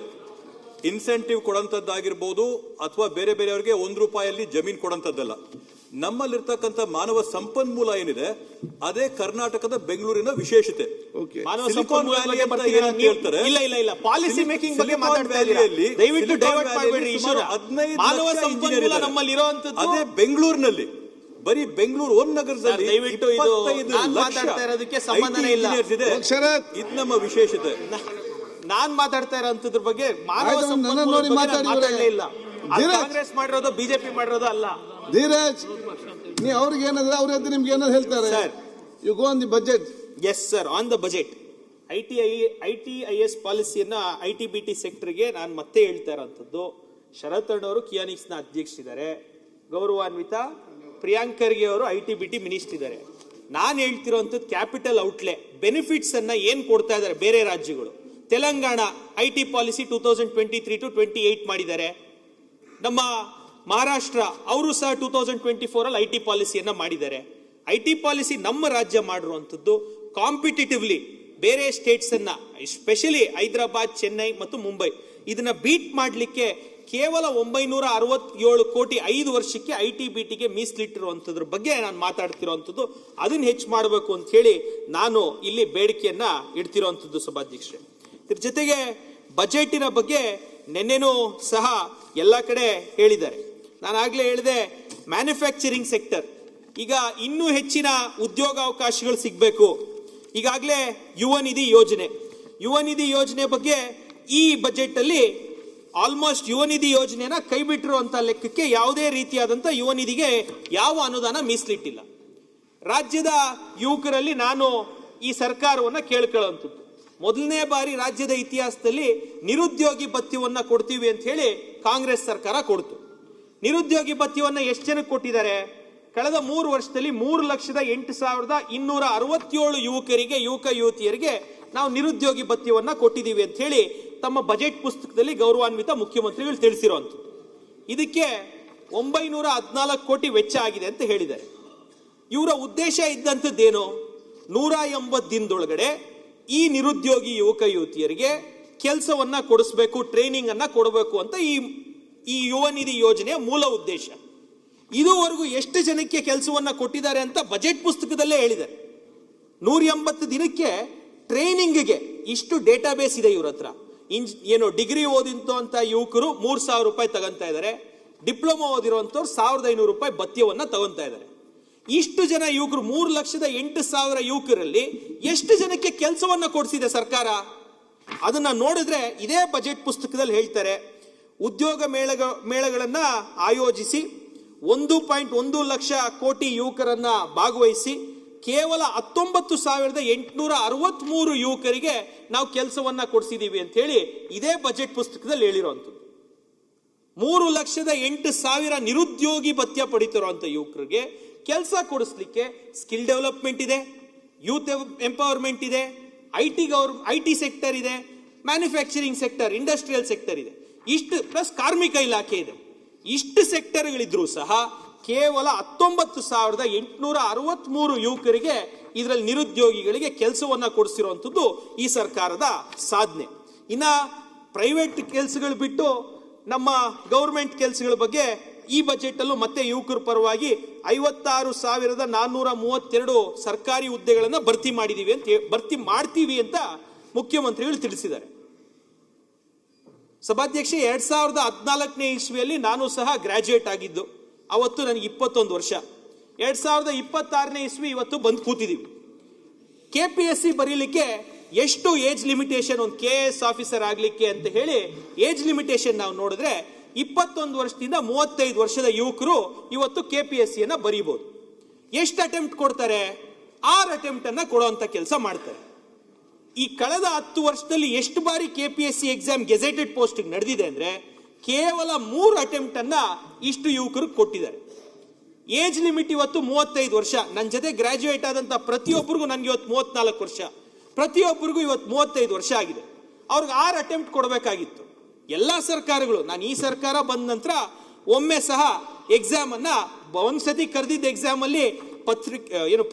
S2: ಇನ್ಸೆಂಟಿವ್ ಕೊಡಂತದ್ದಾಗಿರ್ಬೋದು ಅಥವಾ ಬೇರೆ ಬೇರೆಯವರಿಗೆ ₹1 ಜಮೀನ್ ಕೊಡಂತದ್ದಲ್ಲ. ನಮ್ಮಲ್ಲಿರ್ತಕ್ಕಂಥ ಮಾನವ ಸಂಪನ್ಮೂಲ ಏನಿದೆ ಅದೇ ಕರ್ನಾಟಕದ ಬೆಂಗಳೂರಿನ ವಿಶೇಷತೆ.
S1: ಸಿಲಿಕಾನ್ ವ್ಯಾಲಿ ಅಂತ ಹೇಳ್ತಾರೆ. ಇಲ್ಲ ಪಾಲಿಸಿ ಮೇಕಿಂಗ್ ಬಗ್ಗೆ ಮಾತಾಡ್ತಾ ಇದ್ದೀರಿ, ದಯವಿಟ್ಟು ಡೈವರ್ಟ್ ಮಾಡಬೇಡಿ. ಮಾನವ ಸಂಪನ್ಮೂಲ ನಮ್ಮಲ್ಲಿ ಇರುವಂತದ್ದು
S2: ಅದೇ ಬೆಂಗಳೂರಿನಲ್ಲಿ, ಬರೀ ಬೆಂಗಳೂರು ಒಂದು ನಗರದಲ್ಲಿ
S1: ದಯವಿಟ್ಟು ಇದು ನಾನು ಮಾತಾಡ್ತಾ ಇರೋದಕ್ಕೆ ಸಂಬಂಧನೇ ಇಲ್ಲ.
S2: ಇದು ನಮ್ಮ ವಿಶೇಷತೆ.
S1: ನಾನ್ ಮಾತಾಡ್ತಾ ಇರೋಂಥದ್ರ ಬಗ್ಗೆ ಮಾನವ ಸಂಪನ್ಮೂಲ ಮಾತಾಡಲೇ ಇಲ್ಲ. ಕಾಂಗ್ರೆಸ್ ಮಾಡಿರೋದು ಬಿಜೆಪಿ ಮಾಡಿರೋದು ಅಲ್ಲ.
S3: ಧೀರಜ್, ನೀವು ಅವ್ರಿಗೆ ಏನಾದ್ರೆ ಅವ್ರ ನಿಮ್ಗೆ ಏನಾದ್ರು ಹೇಳ್ತಾರೆ. You go on the budget.
S1: Yes sir, on the budget. ITIS ಪಾಲಿಸಿಯನ್ನ ITBT ಸೆಕ್ಟರ್ಗೆ ನಾನು ಮತ್ತೆ ಹೇಳ್ತಾ ಇರೋಂಥದ್ದು. ಶರತ್ ಅಣ್ಣವರು ಕಿಯಾನಿಕ್ಸ್ ನ ಅಧ್ಯಕ್ಷರಿದ್ದಾರೆ, ಗೌರವಾನ್ವಿತ ಪ್ರಿಯಾಂಕ್ ಖರ್ಗೆ ಅವರು ITBT ಮಿನಿಸ್ಟರ್ ಇದ್ದಾರೆ. ನಾನು ಹೇಳ್ತಿರೋಂಥದ್ದು ಕ್ಯಾಪಿಟಲ್ ಔಟ್ಲೆ ಬೆನಿಫಿಟ್ಸ್ ಅನ್ನ ಏನ್ ಕೊಡ್ತಾ ಇದ್ದಾರೆ ಬೇರೆ ರಾಜ್ಯಗಳು. ತೆಲಂಗಾಣ IT ಪಾಲಿಸಿ 2023 to 28 ಮಾಡಿದ್ದಾರೆ. ನಮ್ಮ ಮಹಾರಾಷ್ಟ್ರ ಅವರು ಸಹ 2024 ಅಲ್ಲಿ IT ಪಾಲಿಸಿಯನ್ನ ಮಾಡಿದ್ದಾರೆ. IT ಪಾಲಿಸಿ ನಮ್ಮ ರಾಜ್ಯ ಮಾಡಿರುವಂತದ್ದು ಕಾಂಪಿಟೇಟಿವ್ಲಿ ಬೇರೆ ಸ್ಟೇಟ್ಸ್ ಅನ್ನ, ಎಸ್ಪೆಷಲಿ ಹೈದರಾಬಾದ್, ಚೆನ್ನೈ ಮತ್ತು ಮುಂಬೈ, ಇದನ್ನ ಬೀಟ್ ಮಾಡಲಿಕ್ಕೆ ಕೇವಲ 967 ಕೋಟಿ 5 ವರ್ಷಕ್ಕೆ ITBTಗೆ ಮೀಸಲಿಟ್ಟಿರುವಂತದ್ರ ಬಗ್ಗೆ ನಾನು ಮಾತಾಡ್ತಿರುವಂತದ್ದು. ಅದನ್ನ ಹೆಚ್ಚು ಮಾಡಬೇಕು ಅಂತ ಹೇಳಿ ನಾನು ಇಲ್ಲಿ ಬೇಡಿಕೆಯನ್ನ ಇಡ್ತಿರುವಂತದ್ದು ಸಭಾಧ್ಯಕ್ಷರೇ. ಇದ್ರ ಜೊತೆಗೆ ಬಜೆಟಿನ ಬಗ್ಗೆ ನೆನ್ನೆನೂ ಸಹ ಎಲ್ಲ ಕಡೆ ಹೇಳಿದ್ದಾರೆ. ನಾನು ಆಗ್ಲೇ ಹೇಳಿದೆ, ಮ್ಯಾನುಫ್ಯಾಕ್ಚರಿಂಗ್ ಸೆಕ್ಟರ್ ಈಗ ಇನ್ನೂ ಹೆಚ್ಚಿನ ಉದ್ಯೋಗಾವಕಾಶಗಳು ಸಿಗಬೇಕು. ಈಗಾಗಲೇ ಯುವ ನಿಧಿ ಯೋಜನೆ ಬಗ್ಗೆ ಈ ಬಜೆಟ್ ಅಲ್ಲಿ ಆಲ್ಮೋಸ್ಟ್ ಯುವ ನಿಧಿ ಯೋಜನೆನ ಕೈ ಬಿಟ್ಟಿರುವಂತ ಲೆಕ್ಕಕ್ಕೆ ಯಾವುದೇ ರೀತಿಯಾದಂತ ಯುವ ನಿಧಿಗೆ ಯಾವ ಅನುದಾನ ಮೀಸಲಿಟ್ಟಿಲ್ಲ. ರಾಜ್ಯದ ಯುವಕರಲ್ಲಿ ನಾನು ಈ ಸರ್ಕಾರವನ್ನ ಕೇಳ್ಕೊಳ್ಳುವಂಥದ್ದು, ಮೊದಲನೇ ಬಾರಿ ರಾಜ್ಯದ ಇತಿಹಾಸದಲ್ಲಿ ನಿರುದ್ಯೋಗಿ ಭತ್ಯವನ್ನ ಕೊಡ್ತೀವಿ ಅಂತ ಹೇಳಿ ಕಾಂಗ್ರೆಸ್ ಸರ್ಕಾರ ಕೊಡ್ತು. ನಿರುದ್ಯೋಗಿ ಭತ್ಯವನ್ನ ಎಷ್ಟು ಜನಕ್ಕೆ ಕೊಟ್ಟಿದ್ದಾರೆ? ಕಳೆದ 3 ವರ್ಷದಲ್ಲಿ 3,08,267 ಯುವಕರಿಗೆ, ಯುವಕ ಯುವತಿಯರಿಗೆ ನಾವು ನಿರುದ್ಯೋಗಿ ಭತ್ಯವನ್ನ ಕೊಟ್ಟಿದ್ದೀವಿ ಅಂತ ಹೇಳಿ ತಮ್ಮ ಬಜೆಟ್ ಪುಸ್ತಕದಲ್ಲಿ ಗೌರವಾನ್ವಿತ ಮುಖ್ಯಮಂತ್ರಿಗಳು ತಿಳಿಸಿರುವಂಥದ್ದು. ಇದಕ್ಕೆ 914 ಕೋಟಿ ವೆಚ್ಚ ಆಗಿದೆ ಅಂತ ಹೇಳಿದ್ದಾರೆ. ಇವರ ಉದ್ದೇಶ ಇದ್ದಂಥದ್ದೇನು? 180 ದಿನದೊಳಗಡೆ ಈ ನಿರುದ್ಯೋಗಿ ಯುವಕ ಯುವತಿಯರಿಗೆ ಕೆಲಸವನ್ನ ಕೊಡಿಸಬೇಕು, ಟ್ರೈನಿಂಗ್ ಅನ್ನ ಕೊಡಬೇಕು ಅಂತ ಈ ಯುವ ನಿಧಿ ಯೋಜನೆಯ ಮೂಲ ಉದ್ದೇಶ. ಇದುವರೆಗೂ ಎಷ್ಟು ಜನಕ್ಕೆ ಕೆಲಸವನ್ನ ಕೊಟ್ಟಿದ್ದಾರೆ ಅಂತ ಬಜೆಟ್ ಪುಸ್ತಕದಲ್ಲೇ ಹೇಳಿದ್ದಾರೆ. 180 ದಿನಕ್ಕೆ ಟ್ರೈನಿಂಗ್ಗೆ ಇಷ್ಟು ಡೇಟಾಬೇಸ್ ಇದೆ ಇವ್ರ ಹತ್ರ. ಡಿಗ್ರಿ ಓದಿಂತು ಅಂತ ಯುವಕರು ₹3,000 ತಗೊಂತಾ ಇದ್ದಾರೆ. ಡಿಪ್ಲೊಮಾ ಓದಿರುವಂತವ್ರು 1,500 ರೂಪಾಯಿ ಭತ್ಯವನ್ನ ತಗೊಂತಾ ಇದ್ದಾರೆ. ಇಷ್ಟು ಜನ ಯುವಕರು 3,08,000 ಯುವಕರಲ್ಲಿ ಎಷ್ಟು ಜನಕ್ಕೆ ಕೆಲಸವನ್ನ ಕೊಡಿಸಿದೆ ಸರ್ಕಾರ? ಅದನ್ನ ನೋಡಿದ್ರೆ ಇದೇ ಬಜೆಟ್ ಪುಸ್ತಕದಲ್ಲಿ ಹೇಳ್ತಾರೆ, ಉದ್ಯೋಗ ಮೇಳಗಳನ್ನ ಆಯೋಜಿಸಿ 1.1 ಲಕ್ಷ ಕೋಟಿ ಯುವಕರನ್ನ ಭಾಗವಹಿಸಿ ಕೇವಲ 19,863 ಯುವಕರಿಗೆ ನಾವು ಕೆಲಸವನ್ನ ಕೊಡಿಸಿದೀವಿ ಅಂತ ಹೇಳಿ ಇದೇ ಬಜೆಟ್ ಪುಸ್ತಕದಲ್ಲಿ ಹೇಳಿರುವಂಥದ್ದು. 3,08,000 ನಿರುದ್ಯೋಗಿ ಭತ್ಯೆ ಪಡಿತಿರುವಂತ ಯುವಕರಿಗೆ ಕೆಲಸ ಕೊಡಿಸ್ಲಿಕ್ಕೆ ಸ್ಕಿಲ್ ಡೆವಲಪ್ಮೆಂಟ್ ಇದೆ, ಯೂತ್ ಎಂಪವರ್ಮೆಂಟ್ ಇದೆ, ಐಟಿ ಸೆಕ್ಟರ್ ಇದೆ, ಮ್ಯಾನುಫ್ಯಾಕ್ಚರಿಂಗ್ ಸೆಕ್ಟರ್, ಇಂಡಸ್ಟ್ರಿಯಲ್ ಸೆಕ್ಟರ್ ಇದೆ, ಇಷ್ಟು ಪ್ಲಸ್ ಕಾರ್ಮಿಕ ಇಲಾಖೆ ಇದೆ. ಇಷ್ಟು ಸೆಕ್ಟರ್ಗಳಿದ್ರೂ ಸಹ ಕೇವಲ 19,863 ಯುವಕರಿಗೆ ಇದರಲ್ಲಿ ನಿರುದ್ಯೋಗಿಗಳಿಗೆ ಕೆಲಸವನ್ನ ಕೊಡಿಸಿರುವಂಥದ್ದು ಈ ಸರ್ಕಾರದ ಸಾಧನೆ. ಇನ್ನ ಪ್ರೈವೇಟ್ ಕೆಲಸಗಳು ಬಿಟ್ಟು ನಮ್ಮ ಗೌರ್ಮೆಂಟ್ ಕೆಲಸಗಳ ಬಗ್ಗೆ ಈ ಬಜೆಟ್ ಅಲ್ಲೂ ಮತ್ತೆ ಯುವಕರ ಪರವಾಗಿ 56,432 ಸರ್ಕಾರಿ ಹುದ್ದೆಗಳನ್ನ ಭರ್ತಿ ಮಾಡ್ತೀವಿ ಅಂತ ಮುಖ್ಯಮಂತ್ರಿಗಳು ತಿಳಿಸಿದ್ದಾರೆ. ಸಭಾಧ್ಯಕ್ಷೆ 2014ನೇ ಇಸ್ವಿಯಲ್ಲಿ ನಾನು ಸಹ ಗ್ರಾಜುಯೇಟ್ ಆಗಿದ್ದು, ಅವತ್ತು ನನಗೆ 21 ವರ್ಷ. 2026ನೇ ಇಸ್ವಿ ಇವತ್ತು ಬಂದು ಕೂತಿದ್ದೀವಿ. KPSC ಬರೀಲಿಕ್ಕೆ ಎಷ್ಟು ಏಜ್ ಲಿಮಿಟೇಷನ್, ಒಂದು KS ಆಫೀಸರ್ ಆಗ್ಲಿಕ್ಕೆ ಅಂತ ಹೇಳಿ ಏಜ್ ಲಿಮಿಟೇಷನ್ ನಾವು ನೋಡಿದ್ರೆ 21 ವರ್ಷದಿಂದ 35 ವರ್ಷದ ಯುವಕರು ಇವತ್ತು KPSCಯನ್ನ ಬರೀಬಹುದು. ಎಷ್ಟು ಅಟೆಂಪ್ಟ್ ಕೊಡ್ತಾರೆ? 6 ಅಟೆಂಪ್ಟ್ ಅನ್ನ ಕೊಡುವಂತ ಕೆಲಸ ಮಾಡ್ತಾರೆ. ಈ ಕಳೆದ 10 ವರ್ಷದಲ್ಲಿ ಎಷ್ಟು ಬಾರಿ KPSC ಎಕ್ಸಾಮ್ ಗೆಜೆಟೆಡ್ ಪೋಸ್ಟ್ ನಡೆದಿದೆ ಅಂದ್ರೆ ಕೇವಲ 3 ಅಟೆಂಪ್ಟ್ ಅನ್ನ ಇಷ್ಟು ಯುವಕರು ಕೊಟ್ಟಿದ್ದಾರೆ. ಏಜ್ ಲಿಮಿಟ್ ಇವತ್ತು 35 ವರ್ಷ. ನನ್ನ ಜೊತೆ ಗ್ರಾಜುಯೇಟ್ ಆದಂತ ಪ್ರತಿಯೊಬ್ಬರಿಗೂ ನನಗೆ ಇವತ್ತು 34 ವರ್ಷ, ಪ್ರತಿಯೊಬ್ಬರಿಗೂ ಇವತ್ತು 35 ವರ್ಷ ಆಗಿದೆ. ಅವ್ರಿಗೆ 6 ಅಟೆಂಪ್ಟ್ ಕೊಡಬೇಕಾಗಿತ್ತು. ಎಲ್ಲಾ ಸರ್ಕಾರಗಳು, ನಾನು ಈ ಸರ್ಕಾರ ಬಂದ ನಂತರ ಒಮ್ಮೆ ಸಹ ಎಕ್ಸಾಮ್ ಅನ್ನ ಒಂದ್ಸತಿ ಕರೆದಿದ್ದ ಎಕ್ಸಾಮ್ ಅಲ್ಲಿ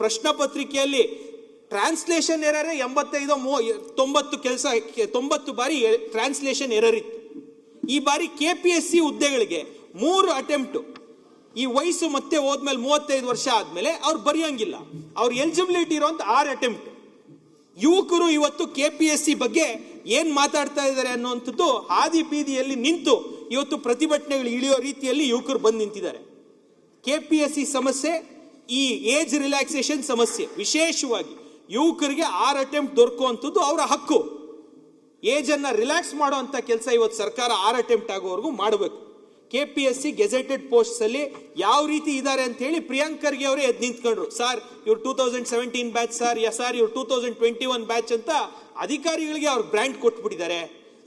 S1: ಪ್ರಶ್ನೆ ಪತ್ರಿಕೆಯಲ್ಲಿ ಟ್ರಾನ್ಸ್ಲೇಷನ್ ಎರರ್ 90 ಬಾರಿ ಟ್ರಾನ್ಸ್ಲೇಷನ್ ಎರರ್ ಇತ್ತು. ಈ ಬಾರಿ KPSC ಹುದ್ದೆಗಳಿಗೆ 3 ಅಟೆಂಪ್ಟ್, ಈ ವಯಸ್ಸು ಮತ್ತೆ ಹೋದ್ಮೇಲೆ 35 ವರ್ಷ ಆದ್ಮೇಲೆ ಅವ್ರು ಬರೆಯಂಗಿಲ್ಲ. ಅವ್ರ ಎಲಿಜಿಬಿಲಿಟಿ ಇರುವಂತ 6 ಅಟೆಂಪ್ಟ್. ಯುವಕರು ಇವತ್ತು KPSC ಬಗ್ಗೆ ಏನ್ ಮಾತಾಡ್ತಾ ಇದ್ದಾರೆ ಅನ್ನುವಂಥದ್ದು ಹಾದಿ ಬೀದಿಯಲ್ಲಿ ನಿಂತು ಇವತ್ತು ಪ್ರತಿಭಟನೆಗಳು ಇಳಿಯೋ ರೀತಿಯಲ್ಲಿ ಯುವಕರು ಬಂದು ನಿಂತಿದ್ದಾರೆ. KPSC ಸಮಸ್ಯೆ, ಈ ಏಜ್ ರಿಲ್ಯಾಕ್ಸೇಷನ್ ಸಮಸ್ಯೆ, ವಿಶೇಷವಾಗಿ ಯುವಕರಿಗೆ 6 ಅಟೆಂಪ್ಟ್ ದೊರಕುವಂಥದ್ದು ಅವರ ಹಕ್ಕು. ಏಜ್ ಅನ್ನ ರಿಲ್ಯಾಕ್ಸ್ ಮಾಡುವಂತ ಕೆಲಸ ಇವತ್ತು ಸರ್ಕಾರ 6 ಅಟೆಂಪ್ಟ್ ಆಗೋವರೆಗೂ ಮಾಡಬೇಕು. KPSC ಗೆಜೆಟೆಡ್ ಪೋಸ್ಟ್ ಅಲ್ಲಿ ಯಾವ ರೀತಿ ಇದ್ದಾರೆ ಅಂತ ಹೇಳಿ ಪ್ರಿಯಾಂಕ್ ಖರ್ಗೆ ಅವರೇ ಎದ್ದು ನಿಂತ್ಕೊಂಡ್ರು. ಸರ್ ಇವ್ರು 2017 ಬ್ಯಾಚ್ ಸರ್, ಇವ್ರು 2021 ಬ್ಯಾಚ್ ಅಂತ ಅಧಿಕಾರಿಗಳಿಗೆ ಅವ್ರ ಬ್ರ್ಯಾಂಡ್ ಕೊಟ್ಬಿಟ್ಟಿದ್ದಾರೆ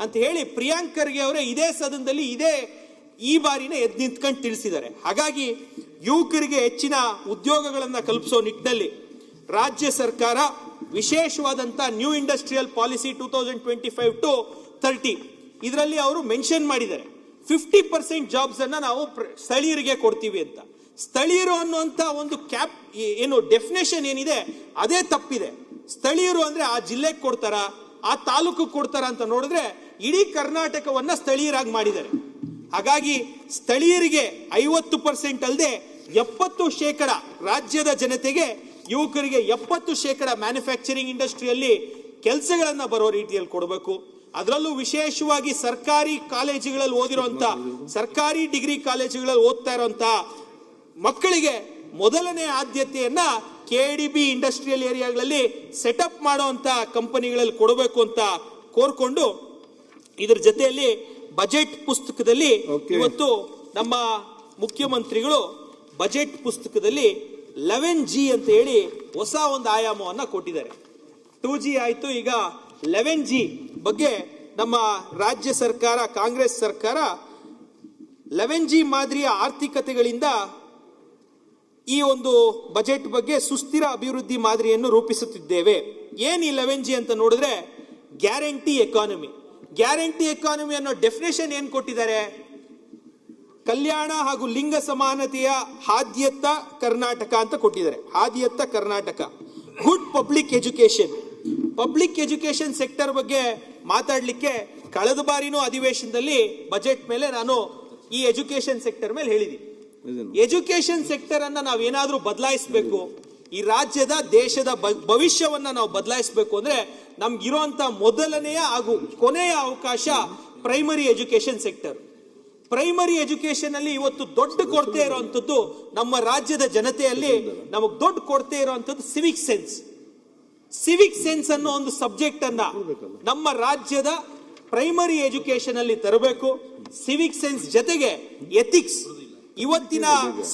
S1: ಅಂತ ಹೇಳಿ ಪ್ರಿಯಾಂಕ್ ಖರ್ಗೆ ಅವರೇ ಇದೇ ಸದನದಲ್ಲಿ ಈ ಬಾರಿನೇ ಎದ್ದು ನಿಂತ್ಕೊಂಡು ತಿಳಿಸಿದ್ದಾರೆ. ಹಾಗಾಗಿ ಯುವಕರಿಗೆ ಹೆಚ್ಚಿನ ಉದ್ಯೋಗಗಳನ್ನ ಕಲ್ಪಿಸೋ ನಿಟ್ಟಿನಲ್ಲಿ ರಾಜ್ಯ ಸರ್ಕಾರ ವಿಶೇಷವಾದಂತ ನ್ಯೂ ಇಂಡಸ್ಟ್ರಿಯಲ್ ಪಾಲಿಸಿ 2025 to 30 ಇದರಲ್ಲಿ ಅವರು ಮೆನ್ಷನ್ ಮಾಡಿದ್ದಾರೆ 50% ಜಾಬ್ಸ್ ಅನ್ನ ನಾವು ಸ್ಥಳೀಯರಿಗೆ ಕೊಡ್ತೀವಿ ಅಂತ. ಸ್ಥಳೀಯರು ಅನ್ನುವಂತ ಒಂದು ಡೆಫಿನೇಷನ್ ಏನಿದೆ ಅದೇ ತಪ್ಪಿದೆ. ಸ್ಥಳೀಯರು ಅಂದ್ರೆ ಆ ಜಿಲ್ಲೆಗೆ ಕೊಡ್ತಾರ, ಆ ತಾಲೂಕು ಕೊಡ್ತಾರ ಅಂತ ನೋಡಿದ್ರೆ ಇಡೀ ಕರ್ನಾಟಕವನ್ನ ಸ್ಥಳೀಯರಾಗಿ ಮಾಡಿದ್ದಾರೆ. ಹಾಗಾಗಿ ಸ್ಥಳೀಯರಿಗೆ 50% ಅಲ್ಲದೆ 70% ರಾಜ್ಯದ ಜನತೆಗೆ, ಯುವಕರಿಗೆ 70% ಮ್ಯಾನುಫ್ಯಾಕ್ಚರಿಂಗ್ ಇಂಡಸ್ಟ್ರಿಯಲ್ಲಿ ಕೆಲಸಗಳನ್ನ ಬರೋ ರೀತಿಯಲ್ಲಿ ಕೊಡಬೇಕು. ಅದರಲ್ಲೂ ವಿಶೇಷವಾಗಿ ಸರ್ಕಾರಿ ಕಾಲೇಜುಗಳಲ್ಲಿ ಓದಿರುವಂತ, ಸರ್ಕಾರಿ ಡಿಗ್ರಿ ಕಾಲೇಜುಗಳಲ್ಲಿ ಓದ್ತಾ ಇರುವಂತ ಮಕ್ಕಳಿಗೆ ಮೊದಲನೇ ಆದ್ಯತೆಯನ್ನ KDB ಇಂಡಸ್ಟ್ರಿಯಲ್ ಏರಿಯಾಗಳಲ್ಲಿ ಸೆಟಪ್ ಮಾಡುವಂತ ಕಂಪನಿಗಳಲ್ಲಿ ಕೊಡಬೇಕು ಅಂತ ಕೋರ್ಕೊಂಡು, ಇದರ ಜೊತೆಯಲ್ಲಿ ಬಜೆಟ್ ಪುಸ್ತಕದಲ್ಲಿ ಇವತ್ತು ನಮ್ಮ ಮುಖ್ಯಮಂತ್ರಿಗಳು ಬಜೆಟ್ ಪುಸ್ತಕದಲ್ಲಿ 11G ಅಂತ ಹೇಳಿ ಹೊಸ ಒಂದು ಆಯಾಮವನ್ನ ಕೊಟ್ಟಿದ್ದಾರೆ. 2G ಆಯ್ತು, ಈಗ 11G ಬಗ್ಗೆ ನಮ್ಮ ರಾಜ್ಯ ಸರ್ಕಾರ, ಕಾಂಗ್ರೆಸ್ ಸರ್ಕಾರ 11G ಮಾದರಿಯ ಆರ್ಥಿಕತೆಗಳಿಂದ ಈ ಒಂದು ಬಜೆಟ್ ಬಗ್ಗೆ ಸುಸ್ಥಿರ ಅಭಿವೃದ್ಧಿ ಮಾದರಿಯನ್ನು ರೂಪಿಸುತ್ತಿದ್ದೇವೆ. ಏನ್ ಈ 11G ಅಂತ ನೋಡಿದ್ರೆ ಗ್ಯಾರಂಟಿ ಎಕಾನಮಿ. ಗ್ಯಾರಂಟಿ ಎಕಾನಮಿ ಅನ್ನೋ ಡೆಫಿನೇಷನ್ ಏನ್ ಕೊಟ್ಟಿದ್ದಾರೆ? ಕಲ್ಯಾಣ ಹಾಗೂ ಲಿಂಗ ಸಮಾನತೆಯ ಹಾದಿಯತ್ತ ಕರ್ನಾಟಕ ಅಂತ ಕೊಟ್ಟಿದ್ದಾರೆ. ಹಾದಿಯತ್ತ Karnataka. Good public education. Public education sector ಬಗ್ಗೆ ಮಾತಾಡ್ಲಿಕ್ಕೆ ಕಳೆದ ಬಾರಿನೂ ಅಧಿವೇಶನದಲ್ಲಿ ಬಜೆಟ್ ಮೇಲೆ ನಾನು ಈ ಎಜುಕೇಶನ್ ಸೆಕ್ಟರ್ ಮೇಲೆ ಹೇಳಿದ್ದೀನಿ. ಎಜುಕೇಶನ್ ಸೆಕ್ಟರ್ ಅನ್ನ ನಾವೇನಾದ್ರೂ ಬದಲಾಯಿಸಬೇಕು, ಈ ರಾಜ್ಯದ ದೇಶದ ಭವಿಷ್ಯವನ್ನ ನಾವು ಬದಲಾಯಿಸಬೇಕು ಅಂದ್ರೆ ನಮ್ಗಿರುವಂತ ಮೊದಲನೆಯ ಹಾಗೂ ಕೊನೆಯ ಅವಕಾಶ primary education sector. Primary education ಅಲ್ಲಿ ಇವತ್ತು ದೊಡ್ಡ ಕೊರತೆ ಇರುವಂತದ್ದು ನಮ್ಮ ರಾಜ್ಯದ ಜನತೆಯಲ್ಲಿ ನಮಗೆ ದೊಡ್ಡ ಕೊರತೆ ಇರುವಂತದ್ದು ಸಿವಿಕ್ ಸೆನ್ಸ್ ಅನ್ನೋ ಒಂದು ಸಬ್ಜೆಕ್ಟ್ ಅನ್ನ ನಮ್ಮ ರಾಜ್ಯದ ಪ್ರೈಮರಿ ಎಜುಕೇಶನ್ ಅಲ್ಲಿ ತರಬೇಕು. ಸಿವಿಕ್ ಸೆನ್ಸ್ ಜೊತೆಗೆ ಎಥಿಕ್ಸ್. ಇವತ್ತಿನ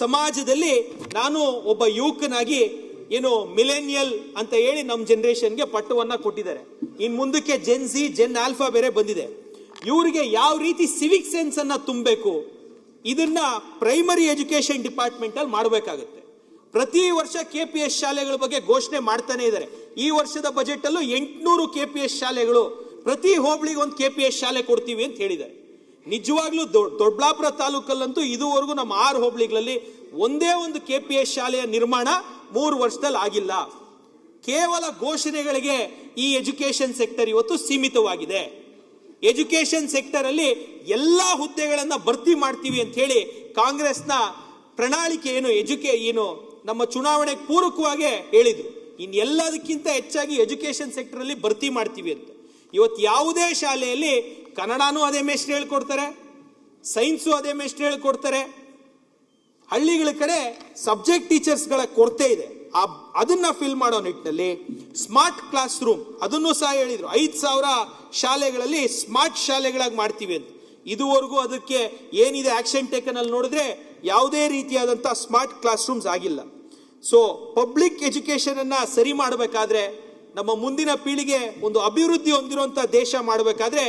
S1: ಸಮಾಜದಲ್ಲಿ ನಾನು ಒಬ್ಬ ಯುವಕನಾಗಿ ಏನು ಮಿಲೆನಿಯಲ್ ಅಂತ ಹೇಳಿ ನಮ್ಮ ಜನರೇಷನ್ಗೆ ಪಟ್ಟವನ್ನ ಕೊಟ್ಟಿದ್ದಾರೆ. ಇನ್ ಮುಂದಕ್ಕೆ ಜೆನ್ ಝಿ, ಜೆನ್ ಆಲ್ಫಾ ಬೇರೆ ಬಂದಿದೆ. ಇವರಿಗೆ ಯಾವ ರೀತಿ ಸಿವಿಕ್ ಸೆನ್ಸ್ ಅನ್ನ ತುಂಬಬೇಕು, ಇದನ್ನ ಪ್ರೈಮರಿ ಎಜುಕೇಶನ್ ಡಿಪಾರ್ಟ್ಮೆಂಟ್ ಅಲ್ಲಿ ಮಾಡಬೇಕಾಗುತ್ತೆ. ಪ್ರತಿ ವರ್ಷ KPS ಶಾಲೆಗಳ ಬಗ್ಗೆ ಘೋಷಣೆ ಮಾಡ್ತಾನೆ ಇದ್ದಾರೆ. ಈ ವರ್ಷದ ಬಜೆಟ್ ಅಲ್ಲೂ 800 KPS ಶಾಲೆಗಳು, ಪ್ರತಿ ಹೋಬಳಿಗೆ ಒಂದು KPS ಶಾಲೆ ಕೊಡ್ತೀವಿ ಅಂತ ಹೇಳಿದ್ದಾರೆ. ನಿಜವಾಗ್ಲೂ ದೊಡ್ಡಬಳ್ಳಾಪುರ ತಾಲೂಕಲ್ಲಂತೂ ಇದುವರೆಗೂ ನಮ್ಮ 6 ಹೋಬಳಿಗಳಲ್ಲಿ ಒಂದೇ ಒಂದು KPS ಶಾಲೆಯ ನಿರ್ಮಾಣ 3 ವರ್ಷದಲ್ಲಿ ಆಗಿಲ್ಲ. ಕೇವಲ ಘೋಷಣೆಗಳಿಗೆ ಈ ಎಜುಕೇಶನ್ ಸೆಕ್ಟರ್ ಇವತ್ತು ಸೀಮಿತವಾಗಿದೆ. ಎಜುಕೇಶನ್ ಸೆಕ್ಟರ್ ಅಲ್ಲಿ ಎಲ್ಲಾ ಹುದ್ದೆಗಳನ್ನ ಭರ್ತಿ ಮಾಡ್ತೀವಿ ಅಂತ ಹೇಳಿ ಕಾಂಗ್ರೆಸ್ನ ಪ್ರಣಾಳಿಕೆ ಏನು ನಮ್ಮ ಚುನಾವಣೆಗೆ ಪೂರಕವಾಗಿ ಹೇಳಿದ್ರು. ಎಲ್ಲದಕ್ಕಿಂತ ಹೆಚ್ಚಾಗಿ ಎಜುಕೇಶನ್ ಸೆಕ್ಟರ್ ಅಲ್ಲಿ ಭರ್ತಿ ಮಾಡ್ತೀವಿ ಅಂತ. ಇವತ್ತು ಯಾವುದೇ ಶಾಲೆಯಲ್ಲಿ ಕನ್ನಡನೂ ಅದೇ ಮೇಷ್ಟ್ರು ಹೇಳ್ಕೊಡ್ತಾರೆ, ಸೈನ್ಸು ಅದೇ ಮೇಷ್ಟ್ರು ಹೇಳ್ಕೊಡ್ತಾರೆ. ಹಳ್ಳಿಗಳ ಕಡೆ ಸಬ್ಜೆಕ್ಟ್ ಟೀಚರ್ಸ್ಗಳ ಕೊರತೆ ಇದೆ. ಅದನ್ನ ಫಿಲ್ ಮಾಡೋ ನಿಟ್ಟಿನಲ್ಲಿ ಸ್ಮಾರ್ಟ್ ಕ್ಲಾಸ್ ರೂಮ್ ಅದನ್ನು ಸಹ ಹೇಳಿದ್ರು. 5,000 ಶಾಲೆಗಳಲ್ಲಿ ಸ್ಮಾರ್ಟ್ ಶಾಲೆಗಳಾಗಿ ಮಾಡ್ತೀವಿ ಅಂತ. ಇದುವರೆಗೂ ಅದಕ್ಕೆ ಏನಿದೆ ಆಕ್ಷನ್ ಟೇಕನ್ ಅಲ್ಲಿ ನೋಡಿದ್ರೆ ಯಾವುದೇ ರೀತಿಯಾದಂತಹ ಸ್ಮಾರ್ಟ್ ಕ್ಲಾಸ್ ರೂಮ್ಸ್ ಆಗಿಲ್ಲ. ಸೊ ಪಬ್ಲಿಕ್ ಎಜುಕೇಶನ್ ಅನ್ನ ಸರಿ ಮಾಡಬೇಕಾದ್ರೆ, ನಮ್ಮ ಮುಂದಿನ ಪೀಳಿಗೆ ಒಂದು ಅಭಿವೃದ್ಧಿ ಹೊಂದಿರುವಂತಹ ದೇಶ ಮಾಡಬೇಕಾದ್ರೆ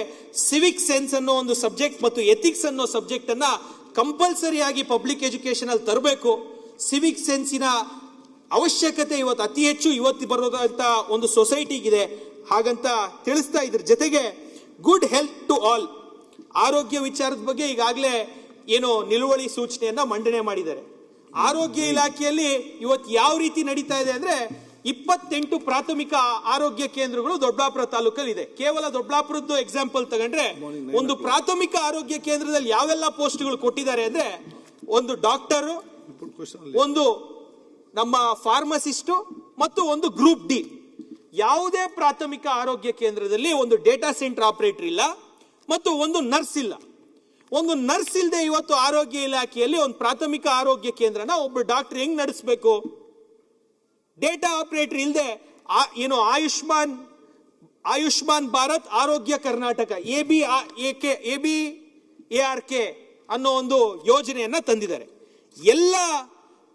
S1: ಸಿವಿಕ್ ಸೆನ್ಸ್ ಅನ್ನೋ ಒಂದು ಸಬ್ಜೆಕ್ಟ್ ಮತ್ತು ಎಥಿಕ್ಸ್ ಅನ್ನೋ ಸಬ್ಜೆಕ್ಟ್ ಅನ್ನ ಕಂಪಲ್ಸರಿಯಾಗಿ ಪಬ್ಲಿಕ್ ಎಜುಕೇಶನ್ ಅಲ್ಲಿ ತರಬೇಕು. ಸಿವಿಕ್ ಸೆನ್ಸಿನ ಅವಶ್ಯಕತೆ ಇವತ್ತು ಅತಿ ಹೆಚ್ಚು ಇವತ್ತು ಬರೋದಂತ ಒಂದು ಸೊಸೈಟಿಗಿದೆ, ಹಾಗಂತ ತಿಳಿಸ್ತಾ ಇದ್ರ ಜೊತೆಗೆ ಗುಡ್ ಹೆಲ್ತ್ ಟು ಆಲ್, ಆರೋಗ್ಯ ವಿಚಾರದ ಬಗ್ಗೆ ಈಗಾಗಲೇ ನಿಲುವಳಿ ಸೂಚನೆಯನ್ನ ಮಂಡನೆ ಮಾಡಿದ್ದಾರೆ. ಆರೋಗ್ಯ ಇಲಾಖೆಯಲ್ಲಿ ಇವತ್ತು ಯಾವ ರೀತಿ ನಡೀತಾ ಇದೆ ಅಂದ್ರೆ 28 ಪ್ರಾಥಮಿಕ ಆರೋಗ್ಯ ಕೇಂದ್ರಗಳು ದೊಡ್ಡಬಳ್ಳಾಪುರ ತಾಲೂಕಲ್ಲಿ ಇದೆ. ಕೇವಲ ದೊಡ್ಡಬಳ್ಳಾಪುರದ್ದು ಎಕ್ಸಾಂಪಲ್ ತಗೊಂಡ್ರೆ ಒಂದು ಪ್ರಾಥಮಿಕ ಆರೋಗ್ಯ ಕೇಂದ್ರದಲ್ಲಿ ಯಾವೆಲ್ಲ ಪೋಸ್ಟ್ಗಳು ಕೊಟ್ಟಿದ್ದಾರೆ ಅಂದ್ರೆ, ಒಂದು ಡಾಕ್ಟರ್, ಒಂದು ನಮ್ಮ ಫಾರ್ಮಸಿಸ್ಟ್ ಮತ್ತು ಒಂದು ಗ್ರೂಪ್ ಡಿ. ಯಾವುದೇ ಪ್ರಾಥಮಿಕ ಆರೋಗ್ಯ ಕೇಂದ್ರದಲ್ಲಿ ಒಂದು ಡೇಟಾ ಸೆಂಟರ್ ಆಪರೇಟರ್ ಇಲ್ಲ ಮತ್ತು ಒಂದು ನರ್ಸ್ ಇಲ್ಲ. ಒಂದು ನರ್ಸ್ ಇಲ್ಲದೆ ಇವತ್ತು ಆರೋಗ್ಯ ಇಲಾಖೆಯಲ್ಲಿ ಒಂದು ಪ್ರಾಥಮಿಕ ಆರೋಗ್ಯ ಕೇಂದ್ರನ ಒಬ್ಬ ಡಾಕ್ಟರ್ ಹೆಂಗ್ ನಡೆಸಬೇಕು? ಡೇಟಾ ಆಪರೇಟರ್ ಇಲ್ಲದೆ ಆಯುಷ್ಮಾನ್ ಭಾರತ್ ಆರೋಗ್ಯ ಕರ್ನಾಟಕ ABARK ಅನ್ನೋ ಒಂದು ಯೋಜನೆಯನ್ನ ತಂದಿದ್ದಾರೆ. ಎಲ್ಲ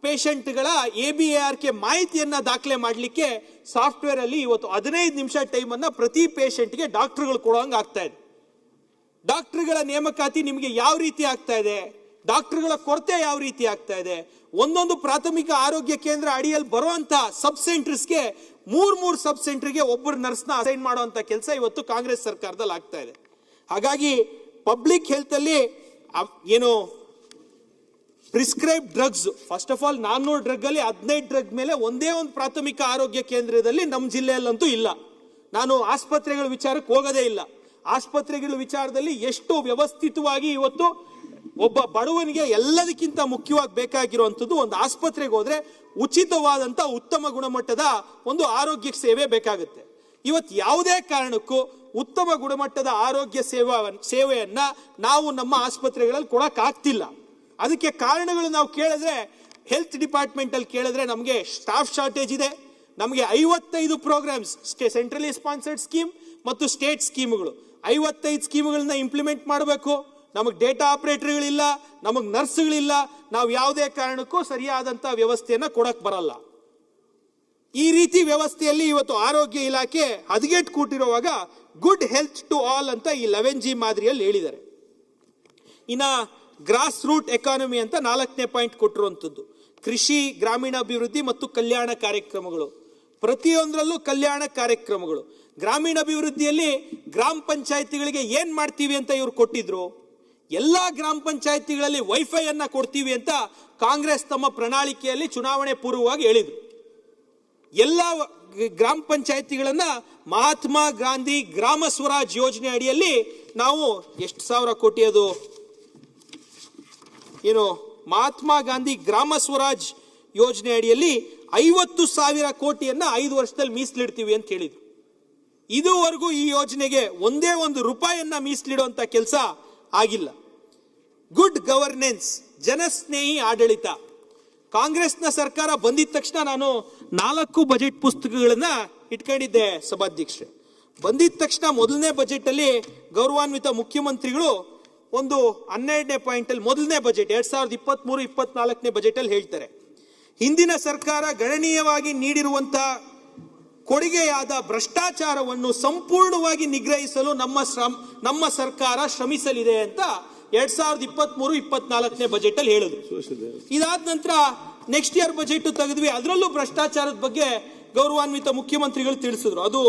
S1: ಪೇಷಂಟ್ಗಳ ABARK ಮಾಹಿತಿಯನ್ನ ದಾಖಲೆ ಮಾಡಲಿಕ್ಕೆ ಸಾಫ್ಟ್ವೇರ್ ಅಲ್ಲಿ ಇವತ್ತು 15 ನಿಮಿಷ ಟೈಮ್ ಅನ್ನ ಪ್ರತಿ ಪೇಷಂಟ್ಗೆ ಡಾಕ್ಟರ್ಗಳು ಕೊಡುವಂಗ ಆಗ್ತಾ ಇದೆ. ಡಾಕ್ಟರ್ಗಳ ನೇಮಕಾತಿ ನಿಮಗೆ ಯಾವ ರೀತಿ ಆಗ್ತಾ ಇದೆ, ಡಾಕ್ಟರ್ಗಳ ಕೊರತೆ ಯಾವ ರೀತಿ ಆಗ್ತಾ ಇದೆ, ಒಂದೊಂದು ಪ್ರಾಥಮಿಕ ಆರೋಗ್ಯ ಕೇಂದ್ರ ಅಡಿಯಲ್ಲಿ ಬರುವಂತ ಸಬ್ ಸೆಂಟರ್ಸ್ಗೆ 3 ಸಬ್ ಸೆಂಟರ್ಗೆ ಒಬ್ಬರು ನರ್ಸ್ನ ಅಸೈನ್ ಮಾಡುವಂತ ಕೆಲಸ ಇವತ್ತು ಕಾಂಗ್ರೆಸ್ ಸರ್ಕಾರದಲ್ಲಿ ಆಗ್ತಾ ಇದೆ. ಹಾಗಾಗಿ ಪಬ್ಲಿಕ್ ಹೆಲ್ತ್ ಅಲ್ಲಿ prescribe drugs, first of all 400 drug ಅಲ್ಲಿ 15 ಡ್ರಗ್ ಮೇಲೆ ಒಂದೇ ಒಂದು ಪ್ರಾಥಮಿಕ ಆರೋಗ್ಯ ಕೇಂದ್ರದಲ್ಲಿ ನಮ್ಮ ಜಿಲ್ಲೆಯಲ್ಲಂತೂ ಇಲ್ಲ. ನಾನು ಆಸ್ಪತ್ರೆಗಳ ವಿಚಾರಕ್ಕೆ ಹೋಗೋದೇ ಇಲ್ಲ. ಆಸ್ಪತ್ರೆಗಳ ವಿಚಾರದಲ್ಲಿ ಎಷ್ಟು ವ್ಯವಸ್ಥಿತವಾಗಿ ಇವತ್ತು ಒಬ್ಬ ಬಡವನಿಗೆ ಎಲ್ಲದಕ್ಕಿಂತ ಮುಖ್ಯವಾಗಿ ಬೇಕಾಗಿರುವಂತದ್ದು ಒಂದು ಆಸ್ಪತ್ರೆಗೆ ಹೋದ್ರೆ ಉಚಿತವಾದಂತ ಉತ್ತಮ ಗುಣಮಟ್ಟದ ಒಂದು ಆರೋಗ್ಯ ಸೇವೆ ಬೇಕಾಗುತ್ತೆ. ಇವತ್ತು ಯಾವುದೇ ಕಾರಣಕ್ಕೂ ಉತ್ತಮ ಗುಣಮಟ್ಟದ ಆರೋಗ್ಯ ಸೇವೆಯನ್ನ ನಾವು ನಮ್ಮ ಆಸ್ಪತ್ರೆಗಳಲ್ಲಿ ಕೊಡಕ್ ಆಗ್ತಿಲ್ಲ. ಅದಕ್ಕೆ ಕಾರಣಗಳು ನಾವು ಕೇಳಿದ್ರೆ, ಹೆಲ್ತ್ ಡಿಪಾರ್ಟ್ಮೆಂಟ್ ಅಲ್ಲಿ ಕೇಳಿದ್ರೆ ನಮಗೆ ಸ್ಟಾಫ್ ಶಾರ್ಟೇಜ್ ಇದೆ, ನಮಗೆ 55 ಪ್ರೋಗ್ರಾಮ್ಸ್, ಸೆಂಟ್ರಲಿ ಸ್ಪಾನ್ಸರ್ಡ್ ಸ್ಕೀಮ್ ಮತ್ತು ಸ್ಟೇಟ್ ಸ್ಕೀಮ್ಗಳು, 55 ಸ್ಕೀಮ್ಗಳನ್ನ ಇಂಪ್ಲಿಮೆಂಟ್ ಮಾಡಬೇಕು. ನಮಗೆ ಡೇಟಾ ಆಪರೇಟರ್ಗಳಿಲ್ಲ, ನಮಗೆ ನರ್ಸ್ಗಳಿಲ್ಲ, ನಾವು ಯಾವುದೇ ಕಾರಣಕ್ಕೂ ಸರಿಯಾದಂತಹ ವ್ಯವಸ್ಥೆಯನ್ನ ಕೊಡಕ್ ಬರಲ್ಲ. ಈ ರೀತಿ ವ್ಯವಸ್ಥೆಯಲ್ಲಿ ಇವತ್ತು ಆರೋಗ್ಯ ಇಲಾಖೆ ಹದಗೆಟ್ಟು ಕೂಟಿರುವಾಗ ಗುಡ್ ಹೆಲ್ತ್ ಟು ಆಲ್ ಅಂತ ಈ 11G ಮಾದರಿಯಲ್ಲಿ ಹೇಳಿದ್ದಾರೆ. ಇನ್ನ ಗ್ರಾಸ್ ರೂಟ್ ಎಕಾನಮಿ ಅಂತ 4ನೇ ಪಾಯಿಂಟ್ ಕೊಟ್ಟಿರುವಂತದ್ದು ಕೃಷಿ, ಗ್ರಾಮೀಣಾಭಿವೃದ್ಧಿ ಮತ್ತು ಕಲ್ಯಾಣ ಕಾರ್ಯಕ್ರಮಗಳು. ಪ್ರತಿಯೊಂದರಲ್ಲೂ ಕಲ್ಯಾಣ ಕಾರ್ಯಕ್ರಮಗಳು. ಗ್ರಾಮೀಣಾಭಿವೃದ್ಧಿಯಲ್ಲಿ ಗ್ರಾಮ ಪಂಚಾಯತಿಗಳಿಗೆ ಏನ್ ಮಾಡ್ತೀವಿ ಅಂತ ಇವ್ರು ಕೊಟ್ಟಿದ್ರು. ಎಲ್ಲಾ ಗ್ರಾಮ ಪಂಚಾಯತಿಗಳಲ್ಲಿ ವೈಫೈ ಅನ್ನ ಕೊಡ್ತೀವಿ ಅಂತ ಕಾಂಗ್ರೆಸ್ ತಮ್ಮ ಪ್ರಣಾಳಿಕೆಯಲ್ಲಿ ಚುನಾವಣೆ ಪೂರ್ವವಾಗಿ ಹೇಳಿದ್ರು. ಎಲ್ಲ ಗ್ರಾಮ ಪಂಚಾಯತಿಗಳನ್ನ ಮಹಾತ್ಮ ಗಾಂಧಿ ಗ್ರಾಮ ಸ್ವರಾಜ್ ಯೋಜನೆ ಅಡಿಯಲ್ಲಿ ನಾವು ಎಷ್ಟು ಸಾವಿರ ಕೋಟಿ, ಅದು ಮಹಾತ್ಮ ಗಾಂಧಿ ಗ್ರಾಮ ಸ್ವರಾಜ್ ಯೋಜನೆ ಅಡಿಯಲ್ಲಿ 50,000 ಕೋಟಿಯನ್ನ 5 ವರ್ಷದಲ್ಲಿ ಮೀಸಲಿಡ್ತೀವಿ ಅಂತ ಹೇಳಿದ್ರು. ಇದುವರೆಗೂ ಈ ಯೋಜನೆಗೆ ಒಂದೇ ಒಂದು ರೂಪಾಯಿಯನ್ನ ಮೀಸಲಿಡುವಂತ ಕೆಲಸ ಆಗಿಲ್ಲ. ಗುಡ್ ಗವರ್ನೆನ್ಸ್, ಜನಸ್ನೇಹಿ ಆಡಳಿತ. ಕಾಂಗ್ರೆಸ್ನ ಸರ್ಕಾರ ಬಂದಿದ ತಕ್ಷಣ ನಾನು 4 ಬಜೆಟ್ ಪುಸ್ತಕಗಳನ್ನ ಇಟ್ಕೊಂಡಿದ್ದೆ ಸಭಾಧ್ಯಕ್ಷರೇ. ಬಂದಿದ ತಕ್ಷಣ ಮೊದಲನೇ ಬಜೆಟ್ ಅಲ್ಲಿ ಗೌರವಾನ್ವಿತ ಮುಖ್ಯಮಂತ್ರಿಗಳು ಒಂದು 12ನೇ ಪಾಯಿಂಟ್ ಅಲ್ಲಿ ಮೊದಲನೇ ಬಜೆಟ್ 2023-24ನೇ ಬಜೆಟ್ ಅಲ್ಲಿ ಹೇಳ್ತಾರೆ, ಹಿಂದಿನ ಸರ್ಕಾರ ಗಣನೀಯವಾಗಿ ನೀಡಿರುವಂತಹ ಕೊಡುಗೆಯಾದ ಭ್ರಷ್ಟಾಚಾರವನ್ನು ಸಂಪೂರ್ಣವಾಗಿ ನಿಗ್ರಹಿಸಲು ನಮ್ಮ ಸರ್ಕಾರ ಶ್ರಮಿಸಲಿದೆ ಅಂತ 2023-24ನೇ ಬಜೆಟ್ ಅಲ್ಲಿ ಹೇಳಿದ್ರು. ಇದಾದ ನಂತರ ನೆಕ್ಸ್ಟ್ ಇಯರ್ ಬಜೆಟ್ ತೆಗೆದ್ವಿ, ಅದರಲ್ಲೂ ಭ್ರಷ್ಟಾಚಾರದ ಬಗ್ಗೆ ಗೌರವಾನ್ವಿತ ಮುಖ್ಯಮಂತ್ರಿಗಳು ತಿಳಿಸಿದ್ರು. ಅದು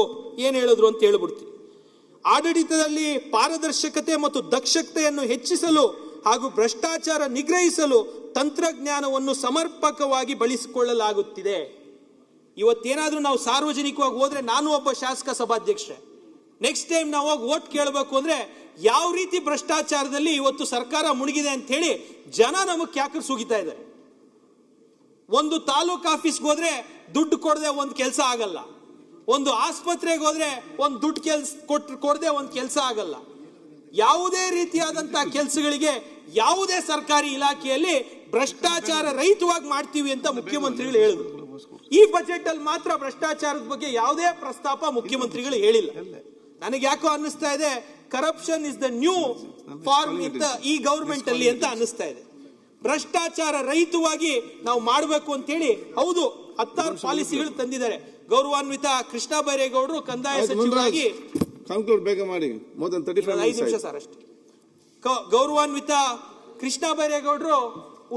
S1: ಏನ್ ಹೇಳಿದ್ರು ಅಂತ ಹೇಳ್ಬಿಡ್ತೀವಿ. ಆಡಳಿತದಲ್ಲಿ ಪಾರದರ್ಶಕತೆ ಮತ್ತು ದಕ್ಷತೆಯನ್ನು ಹೆಚ್ಚಿಸಲು ಹಾಗೂ ಭ್ರಷ್ಟಾಚಾರ ನಿಗ್ರಹಿಸಲು ತಂತ್ರಜ್ಞಾನವನ್ನು ಸಮರ್ಪಕವಾಗಿ ಬಳಸಿಕೊಳ್ಳಲಾಗುತ್ತಿದೆ. ಇವತ್ತೇನಾದ್ರೂ ನಾವು ಸಾರ್ವಜನಿಕವಾಗಿ ಹೋದ್ರೆ, ನಾನು ಒಬ್ಬ ಶಾಸಕ ಸಭಾಧ್ಯಕ್ಷರೇ, ನೆಕ್ಸ್ಟ್ ಟೈಮ್ ನಾವು ಹೋಗಿ ವೋಟ್ ಕೇಳಬೇಕು ಅಂದ್ರೆ ಯಾವ ರೀತಿ ಭ್ರಷ್ಟಾಚಾರದಲ್ಲಿ ಇವತ್ತು ಸರ್ಕಾರ ಮುಳುಗಿದೆ ಅಂತ ಹೇಳಿ ಜನ ನಮಗೆ ಕ್ಯಾಕರ್ ಸುಗಿತಾ ಇದ್ದಾರೆ. ಒಂದು ತಾಲೂಕ್ ಆಫೀಸ್ಗೆ ಹೋದ್ರೆ ದುಡ್ಡು ಕೊಡದೆ ಒಂದು ಕೆಲಸ ಆಗಲ್ಲ, ಒಂದು ಆಸ್ಪತ್ರೆಗೆ ಹೋದ್ರೆ ಒಂದು ದುಡ್ಡು ಕೊಡದೆ ಒಂದು ಕೆಲಸ ಆಗಲ್ಲ. ಯಾವುದೇ ರೀತಿಯಾದಂತಹ ಕೆಲಸಗಳಿಗೆ ಯಾವುದೇ ಸರ್ಕಾರಿ ಇಲಾಖೆಯಲ್ಲಿ ಭ್ರಷ್ಟಾಚಾರ ರಹಿತವಾಗಿ ಮಾಡ್ತೀವಿ ಅಂತ ಮುಖ್ಯಮಂತ್ರಿಗಳು ಹೇಳಿದ್ರು. ಈ ಬಜೆಟ್ ಅಲ್ಲಿ ಮಾತ್ರ ಭ್ರಷ್ಟಾಚಾರದ ಬಗ್ಗೆ ಯಾವುದೇ ಪ್ರಸ್ತಾಪ ಮುಖ್ಯಮಂತ್ರಿಗಳು ಹೇಳಿಲ್ಲ. ನನಗೆ ಯಾಕೋ ಅನ್ನಿಸ್ತಾ ಇದೆ corruption is the new form in ಈ ಗವರ್ಮೆಂಟ್ ಅಲ್ಲಿ ಅಂತ ಅನ್ನಿಸ್ತಾ ಇದೆ. ಭ್ರಷ್ಟಾಚಾರ ರಹಿತವಾಗಿ ನಾವು ಮಾಡಬೇಕು ಅಂತ ಹೇಳಿ ಹೌದು 16 ಪಾಲಿಸಿಗಳು ತಂದಿದ್ದಾರೆ. ಗೌರವಾನ್ವಿತ ಕೃಷ್ಣ ಬೈರೇಗೌಡರು ಕಂದಾಯ ಸಚಿವರಾಗಿ
S3: ಬೇಗ ಮಾಡಿ,
S1: 5 ನಿಮಿಷ ಸರ್ ಅಷ್ಟೇ. ಗೌರವಾನ್ವಿತ ಕೃಷ್ಣ ಬೈರೇಗೌಡರು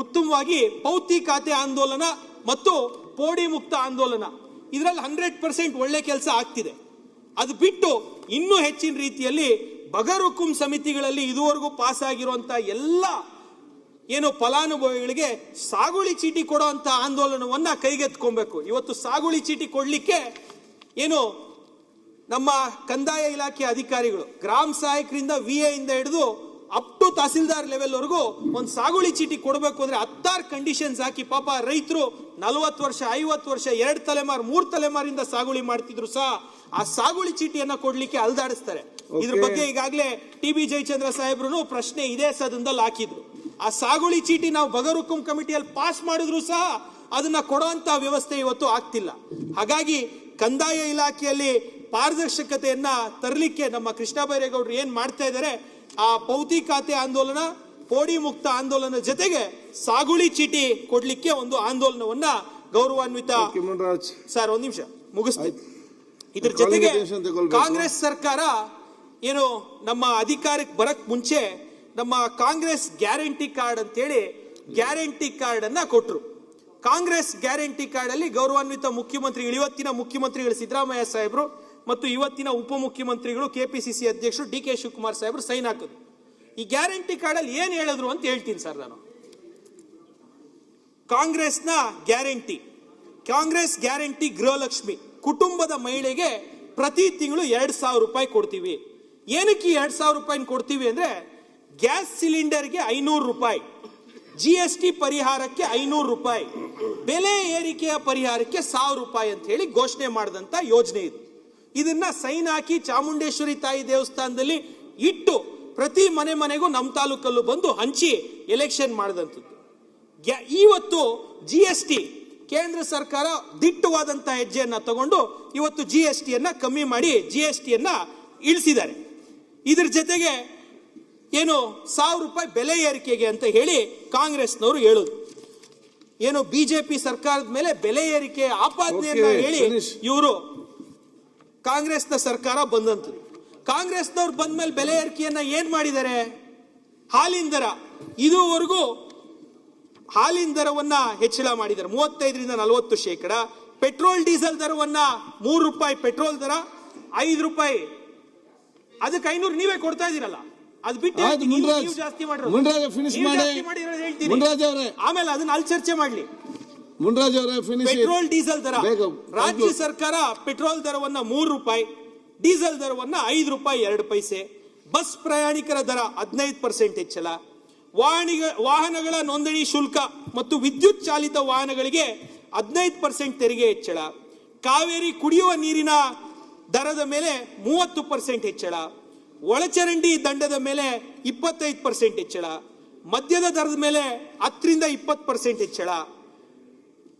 S1: ಉತ್ತಮವಾಗಿ ಪೌತಿ ಖಾತೆ ಆಂದೋಲನ ಮತ್ತು ಪೋಡಿ ಮುಕ್ತ ಆಂದೋಲನ ಇದರಲ್ಲಿ 100% ಒಳ್ಳೆ ಕೆಲಸ ಆಗ್ತಿದೆ. ಅದು ಬಿಟ್ಟು ಇನ್ನೂ ಹೆಚ್ಚಿನ ರೀತಿಯಲ್ಲಿ ಬಗರ್ ಹುಕುಂ ಸಮಿತಿಗಳಲ್ಲಿ ಇದುವರೆಗೂ ಪಾಸ್ ಆಗಿರುವಂತಹ ಎಲ್ಲ ಏನು ಫಲಾನುಭವಿಗಳಿಗೆ ಸಾಗುವಳಿ ಚೀಟಿ ಕೊಡುವಂತ ಆಂದೋಲನವನ್ನ ಕೈಗೆತ್ಕೊಬೇಕು. ಇವತ್ತು ಸಾಗುವಳಿ ಚೀಟಿ ಕೊಡ್ಲಿಕ್ಕೆ ಏನು ನಮ್ಮ ಕಂದಾಯ ಇಲಾಖೆ ಅಧಿಕಾರಿಗಳು ಗ್ರಾಮ ಸಹಾಯಕರಿಂದ VA ಇಂದ ಹಿಡಿದು ಅಪ್ ಟು ತಹಸೀಲ್ದಾರ್ ಲೆವೆಲ್ ವರೆಗೂ ಒಂದು ಸಾಗುವಳಿ ಚೀಟಿ ಕೊಡಬೇಕು ಅಂದ್ರೆ 16 ಕಂಡೀಷನ್ಸ್ ಹಾಕಿ ಪಾಪ ರೈತರು 40 ವರ್ಷ 50 ವರ್ಷ 2 ತಲೆಮಾರು 3 ತಲೆಮಾರಿಂದ ಸಾಗುವಳಿ ಮಾಡ್ತಿದ್ರು ಸಹ ಆ ಸಾಗುವಳಿ ಚೀಟಿಯನ್ನ ಕೊಡ್ಲಿಕ್ಕೆ ಅಲ್ದಾಡಿಸ್ತಾರೆ. ಇದ್ರ ಬಗ್ಗೆ ಈಗಾಗಲೇ TB ಜಯಚಂದ್ರ ಸಾಹೇಬ್ರು ಪ್ರಶ್ನೆ ಇದೇ ಸದನದಲ್ಲಿ ಹಾಕಿದ್ರು. ಆ ಸಾಗುವಳಿ ಚೀಟಿ ನಾವು ಬಗರ್ ಹುಕುಂ ಕಮಿಟಿಯಲ್ಲಿ ಪಾಸ್ ಮಾಡಿದ್ರು ಸಹ ಅದನ್ನ ಕೊಡುವಂತ ವ್ಯವಸ್ಥೆ ಇವತ್ತು ಆಗ್ತಿಲ್ಲ. ಹಾಗಾಗಿ ಕಂದಾಯ ಇಲಾಖೆಯಲ್ಲಿ ಪಾರದರ್ಶಕತೆಯನ್ನ ತರಲಿಕ್ಕೆ ನಮ್ಮ ಕೃಷ್ಣ ಬೈರೇಗೌಡರು ಏನ್ ಮಾಡ್ತಾ ಇದ್ದಾರೆ, ಆ ಪೌತಿ ಖಾತೆ ಆಂದೋಲನ ಪೋಡಿ ಮುಕ್ತ ಆಂದೋಲನ ಜೊತೆಗೆ ಸಾಗುವಳಿ ಚೀಟಿ ಕೊಡ್ಲಿಕ್ಕೆ ಒಂದು ಆಂದೋಲನವನ್ನ ಗೌರವಾನ್ವಿತ ಸರ್ ಒಂದ್ ನಿಮಿಷ ಮುಗಿಸ್ತೀವಿ. ಇದ್ರ ಜೊತೆಗೆ ಕಾಂಗ್ರೆಸ್ ಸರ್ಕಾರ ಏನು ನಮ್ಮ ಅಧಿಕಾರಕ್ಕೆ ಬರಕ್ ಮುಂಚೆ ನಮ್ಮ ಕಾಂಗ್ರೆಸ್ ಗ್ಯಾರಂಟಿ ಕಾರ್ಡ್ ಅಂತೇಳಿ ಗ್ಯಾರಂಟಿ ಕಾರ್ಡ್ ಅನ್ನ ಕೊಟ್ರು. ಕಾಂಗ್ರೆಸ್ ಗ್ಯಾರಂಟಿ ಕಾರ್ಡ್ ಅಲ್ಲಿ ಗೌರವಾನ್ವಿತ ಮುಖ್ಯಮಂತ್ರಿಗಳು ಇವತ್ತಿನ ಮುಖ್ಯಮಂತ್ರಿಗಳು ಸಿದ್ದರಾಮಯ್ಯ ಸಾಹೇಬರು ಮತ್ತು ಇವತ್ತಿನ ಉಪಮುಖ್ಯಮಂತ್ರಿಗಳು KPCC ಅಧ್ಯಕ್ಷರು DK ಶಿವಕುಮಾರ್ ಸಾಹೇಬರು ಸೈನ್ ಹಾಕಿದ್ರು. ಈ ಗ್ಯಾರಂಟಿ ಕಾರ್ಡ್ ಅಲ್ಲಿ ಏನ್ ಹೇಳಿದ್ರು ಅಂತ ಹೇಳ್ತೀನಿ ಸರ್ ನಾನು. ಕಾಂಗ್ರೆಸ್ನ ಕಾಂಗ್ರೆಸ್ ಗ್ಯಾರಂಟಿ ಗೃಹಲಕ್ಷ್ಮಿ ಕುಟುಂಬದ ಮಹಿಳೆಗೆ ಪ್ರತಿ ತಿಂಗಳು 2,000 ರೂಪಾಯಿ ಕೊಡ್ತೀವಿ. ಏನಕ್ಕೆ 2,000 ರೂಪಾಯಿ ಕೊಡ್ತೀವಿ ಅಂದ್ರೆ ಗ್ಯಾಸ್ ಸಿಲಿಂಡರ್ಗೆ 500 ರೂಪಾಯಿ, GST ಪರಿಹಾರಕ್ಕೆ 500 ರೂಪಾಯಿ, ಬೆಲೆ ಏರಿಕೆಯ ಪರಿಹಾರಕ್ಕೆ 1,000 ರೂಪಾಯಿ ಅಂತ ಹೇಳಿ ಘೋಷಣೆ ಮಾಡಿದಂತ ಯೋಜನೆ ಇದು. ಇದನ್ನ ಸೈನ್ ಹಾಕಿ ಚಾಮುಂಡೇಶ್ವರಿ ತಾಯಿ ದೇವಸ್ಥಾನದಲ್ಲಿ ಇಟ್ಟು ಪ್ರತಿ ಮನೆಗೂ ನಮ್ಮ ತಾಲೂಕಲ್ಲೂ ಬಂದು ಹಂಚಿ ಎಲೆಕ್ಷನ್ ಮಾಡಿದಂಥದ್ದು. ಇವತ್ತು GST ಕೇಂದ್ರ ಸರ್ಕಾರ ದಿಟ್ಟವಾದಂತಹ ಹೆಜ್ಜೆಯನ್ನ ತಗೊಂಡು ಇವತ್ತು GSTಯನ್ನ ಕಮ್ಮಿ ಮಾಡಿ GSTಯನ್ನ ಇಳಿಸಿದ್ದಾರೆ. ಇದ್ರ ಜೊತೆಗೆ ಏನು 1,000 ರೂಪಾಯಿ ಬೆಲೆ ಏರಿಕೆಗೆ ಅಂತ ಹೇಳಿ ಕಾಂಗ್ರೆಸ್ನವರು ಹೇಳುದು. ಏನು BJP ಸರ್ಕಾರದ ಮೇಲೆ ಬೆಲೆ ಏರಿಕೆ ಆಪಾದನೆಯನ್ನ ಹೇಳಿ ಇವರು ಕಾಂಗ್ರೆಸ್ನ ಸರ್ಕಾರ ಬಂದಂಥದ್ದು. ಕಾಂಗ್ರೆಸ್ನವ್ರು ಬಂದ ಮೇಲೆ ಬೆಲೆ ಏರಿಕೆಯನ್ನ ಏನ್ ಮಾಡಿದ್ದಾರೆ? ಹಾಲಿನ ದರ ಇದುವರೆಗೂ ಹಾಲಿನ ದರವನ್ನ ಹೆಚ್ಚಳ ಮಾಡಿದ್ದಾರೆ 35ರಿಂದ 40%. ಪೆಟ್ರೋಲ್ ಡೀಸೆಲ್ ದರವನ್ನ 3 ರೂಪಾಯಿ ಪೆಟ್ರೋಲ್ ದರ, 5 ರೂಪಾಯಿ ಅದಕ್ಕೆ 500 ನೀವೇ ಕೊಡ್ತಾ ಇದೀರಲ್ಲ, ಅದು ಬಿಟ್ಟು ಜಾಸ್ತಿ ಆಮೇಲೆ ಅದನ್ನ ಅಲ್ಲಿ ಚರ್ಚೆ ಮಾಡ್ಲಿ. ಪೆಟ್ರೋಲ್ ಡೀಸೆಲ್ ದರ ರಾಜ್ಯ ಸರ್ಕಾರ ಪೆಟ್ರೋಲ್ ದರವನ್ನ 3 ರೂಪಾಯಿ, ಡೀಸೆಲ್ ದರವನ್ನ 5 ರೂಪಾಯಿ 2 ಪೈಸೆ, ಬಸ್ ಪ್ರಯಾಣಿಕರ ದರ 15% ಹೆಚ್ಚಳ, ವಾಹನಗಳ ನೋಂದಣಿ ಶುಲ್ಕ ಮತ್ತು ವಿದ್ಯುತ್ ಚಾಲಿತ ವಾಹನಗಳಿಗೆ 15% ತೆರಿಗೆ ಹೆಚ್ಚಳ, ಕಾವೇರಿ ಕುಡಿಯುವ ನೀರಿನ ದರದ ಮೇಲೆ 30% ಹೆಚ್ಚಳ, ಒಳಚರಂಡಿ ದಂಡದ ಮೇಲೆ 25% ಹೆಚ್ಚಳ, ಮದ್ಯದ ದರದ ಮೇಲೆ 10% 20% ಹೆಚ್ಚಳ,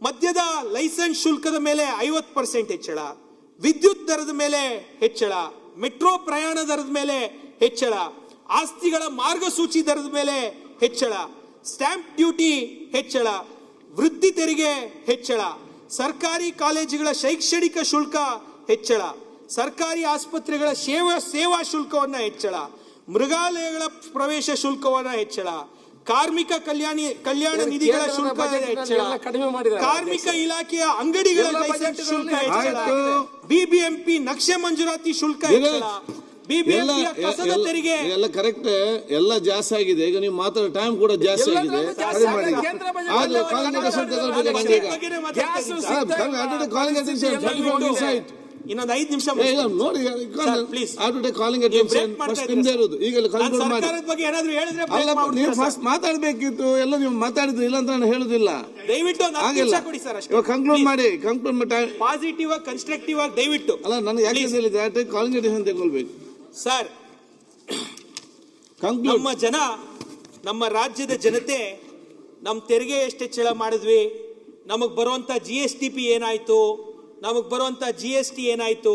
S1: ಮದ್ಯದ ಲೈಸೆನ್ಸ್ ಶುಲ್ಕದ ಮೇಲೆ 50% ಹೆಚ್ಚಳ, ವಿದ್ಯುತ್ ದರದ ಮೇಲೆ ಹೆಚ್ಚಳ, ಮೆಟ್ರೋ ಪ್ರಯಾಣ ದರದ ಮೇಲೆ ಹೆಚ್ಚಳ, ಆಸ್ತಿಗಳ ಮಾರ್ಗಸೂಚಿ ದರದ ಮೇಲೆ ಹೆಚ್ಚಳ, ಸ್ಟಾಂಪ್ ಡ್ಯೂಟಿ ಹೆಚ್ಚಳ, ವೃತ್ತಿ ತೆರಿಗೆ ಹೆಚ್ಚಳ, ಸರ್ಕಾರಿ ಕಾಲೇಜುಗಳ ಶೈಕ್ಷಣಿಕ ಶುಲ್ಕ ಹೆಚ್ಚಳ, ಸರ್ಕಾರಿ ಆಸ್ಪತ್ರೆಗಳ ಸೇವಾ ಶುಲ್ಕವನ್ನ ಹೆಚ್ಚಳ, ಮೃಗಾಲಯಗಳ ಪ್ರವೇಶ ಶುಲ್ಕವನ್ನ ಹೆಚ್ಚಳ, ಕಾರ್ಮಿಕ ಕಲ್ಯಾಣ ನಿಧಿಗಳ ಶುಲ್ಕ ಹೆಚ್ಚಳ, ಕಾರ್ಮಿಕ ಇಲಾಖೆಯ ಅಂಗಡಿಗಳ ಲೈಸೆನ್ಸ್ ಶುಲ್ಕ ಹೆಚ್ಚಳ, ಬಿಬಿಎಂಪಿ ನಕ್ಷೆ ಮಂಜೂರಾತಿ ಶುಲ್ಕ ಹೆಚ್ಚಳ, ಬಿಬಿಎಂಪಿ ಕಸದ ತೆರಿಗೆ
S3: ಎಲ್ಲ ಕರೆಕ್ಟ್, ಎಲ್ಲ ಜಾಸ್ತಿ ಆಗಿದೆ. ಈಗ ನೀವು ಮಾತಾಡೋ ಟೈಮ್ ಕೂಡ ಜಾಸ್ತಿ ಆಗಿದೆ.
S1: ಇನ್ನೊಂದು 5 ನಿಮಿಷ
S3: ನೋಡಿ, ಕಾಲಿಂಗ್ ಅಟೆನ್ಷನ್ ಫಸ್ಟ್ ನಿಮ್ದೇ ಇರೋದು. ಈಗ ನೀವು ಫಸ್ಟ್ ಮಾತಾಡ್ಬೇಕಿತ್ತು, ಎಲ್ಲ ನೀವು ಮಾತಾಡಿದ್ರು, ಇಲ್ಲ ಅಂತ ನಾನು ಹೇಳುದಿಲ್ಲ.
S1: ದಯವಿಟ್ಟು
S3: ಕಂಕ್ಲೂಡ್ ಮಾಡಿ
S1: ಪಾಸಿಟಿವ್ ಆಗಿ ಕನ್ಸ್ಟ್ರಕ್ಟಿವ್ ಆಗಿ ದಯವಿಟ್ಟು.
S3: ಅಲ್ಲ, ನನಗೆ ಯಾಕೆ ಹೇಳಿದ್ರೆ ಕಾಲಿಂಗ್ ಅಟೆನ್ಷನ್ ತಗೊಳ್ಬೇಕು
S1: ಸರ್. ನಮ್ಮ ಜನ, ನಮ್ಮ ರಾಜ್ಯದ ಜನತೆ ನಮ್ಮ ತೆರಿಗೆ ಎಷ್ಟು ಹೆಚ್ಚಳ ಮಾಡಿದ್ವಿ, ನಮಗ್ ಬರುವಂತ GSTP ಏನಾಯ್ತು, ನಮಗ್ ಬರುವಂತ GST ಏನಾಯ್ತು,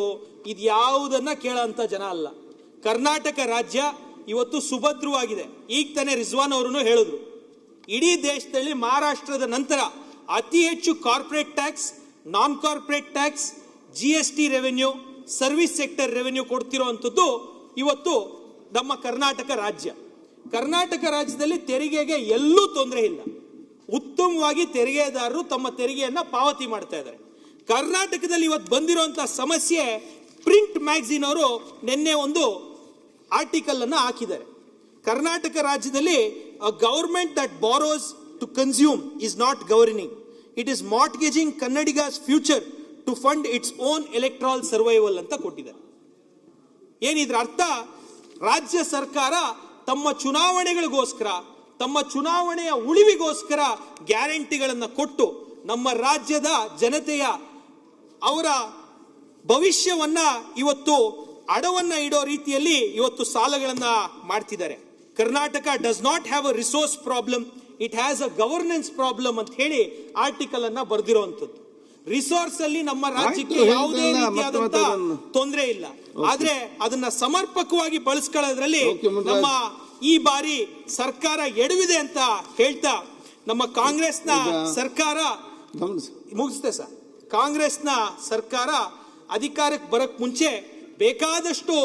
S1: ಇದು ಯಾವುದನ್ನ ಕೇಳೋಂತ ಜನ ಅಲ್ಲ. ಕರ್ನಾಟಕ ರಾಜ್ಯ ಇವತ್ತು ಸುಭದ್ರವಾಗಿದೆ. ಈಗ ತಾನೇ ರಿಜ್ವಾನ್ ಅವರು ಹೇಳಿದ್ರು, ಇಡೀ ದೇಶದಲ್ಲಿ ಮಹಾರಾಷ್ಟ್ರದ ನಂತರ ಅತಿ ಹೆಚ್ಚು corporate tax, non corporate tax, GST revenue, service sector revenue ಕೊಡ್ತಿರುವಂತದ್ದು ಇವತ್ತು ನಮ್ಮ ಕರ್ನಾಟಕ ರಾಜ್ಯ. ಕರ್ನಾಟಕ ರಾಜ್ಯದಲ್ಲಿ ತೆರಿಗೆಗೆ ಎಲ್ಲೂ ತೊಂದರೆ ಇಲ್ಲ. ಉತ್ತಮವಾಗಿ ತೆರಿಗೆದಾರರು ತಮ್ಮ ತೆರಿಗೆಯನ್ನ ಪಾವತಿ ಮಾಡ್ತಾ ಇದ್ದಾರೆ. ಕರ್ನಾಟಕದಲ್ಲಿ ಇವತ್ತು ಬಂದಿರುವಂತಹ ಸಮಸ್ಯೆ, ಪ್ರಿಂಟ್ ಮ್ಯಾಗಝಿನ್ ಅವರು ನಿನ್ನೆ ಒಂದು ಆರ್ಟಿಕಲ್ ಅನ್ನ ಹಾಕಿದ್ದಾರೆ. ಕರ್ನಾಟಕ ರಾಜ್ಯದಲ್ಲಿ government that borrows to consume is not governing, it is mortgaging Kannadigas future to fund its own electoral survival ಅಂತ ಕೊಟ್ಟಿದ್ದಾರೆ. ಏನಿದ್ರ ಅರ್ಥ? ರಾಜ್ಯ ಸರ್ಕಾರ ತಮ್ಮ ಚುನಾವಣೆಗಳಿಗೋಸ್ಕರ, ತಮ್ಮ ಚುನಾವಣೆಯ ಉಳಿವಿಗೋಸ್ಕರ ಗ್ಯಾರಂಟಿಗಳನ್ನು ಕೊಟ್ಟು ನಮ್ಮ ರಾಜ್ಯದ ಜನತೆಯ ಅವರ ಭವಿಷ್ಯವನ್ನ ಇವತ್ತು ಅಡವನ್ನ ಇಡೋ ರೀತಿಯಲ್ಲಿ ಇವತ್ತು ಸಾಲಗಳನ್ನ ಮಾಡ್ತಿದ್ದಾರೆ. Karnataka does not have a resource problem, it has a governance problem ಅಂತ ಹೇಳಿ ಆರ್ಟಿಕಲ್ ಅನ್ನ ಬರೆದಿರುವಂತದ್ದು. ರಿಸೋರ್ಸ್ ಅಲ್ಲಿ ನಮ್ಮ ರಾಜ್ಯಕ್ಕೆ ಯಾವುದೇ ರೀತಿಯಾದಂತಹ ತೊಂದರೆ ಇಲ್ಲ, ಆದ್ರೆ ಅದನ್ನ ಸಮರ್ಪಕವಾಗಿ ಬಳಸ್ಕೊಳ್ಳೋದ್ರಲ್ಲಿ ನಮ್ಮ ಈ ಬಾರಿ ಸರ್ಕಾರ ಎಡವಿದೆ ಅಂತ ಹೇಳ್ತಾ, ನಮ್ಮ ಕಾಂಗ್ರೆಸ್ನ ಸರ್ಕಾರ ಮುಗಿಸ್ತೆ ಸರ್, ಕಾಂಗ್ರೆಸ್ನ ಸರ್ಕಾರ ಅಧಿಕಾರಕ್ಕೆ ಬರಕ್ ಮುಂಚೆ ಬೇಕಾದಷ್ಟು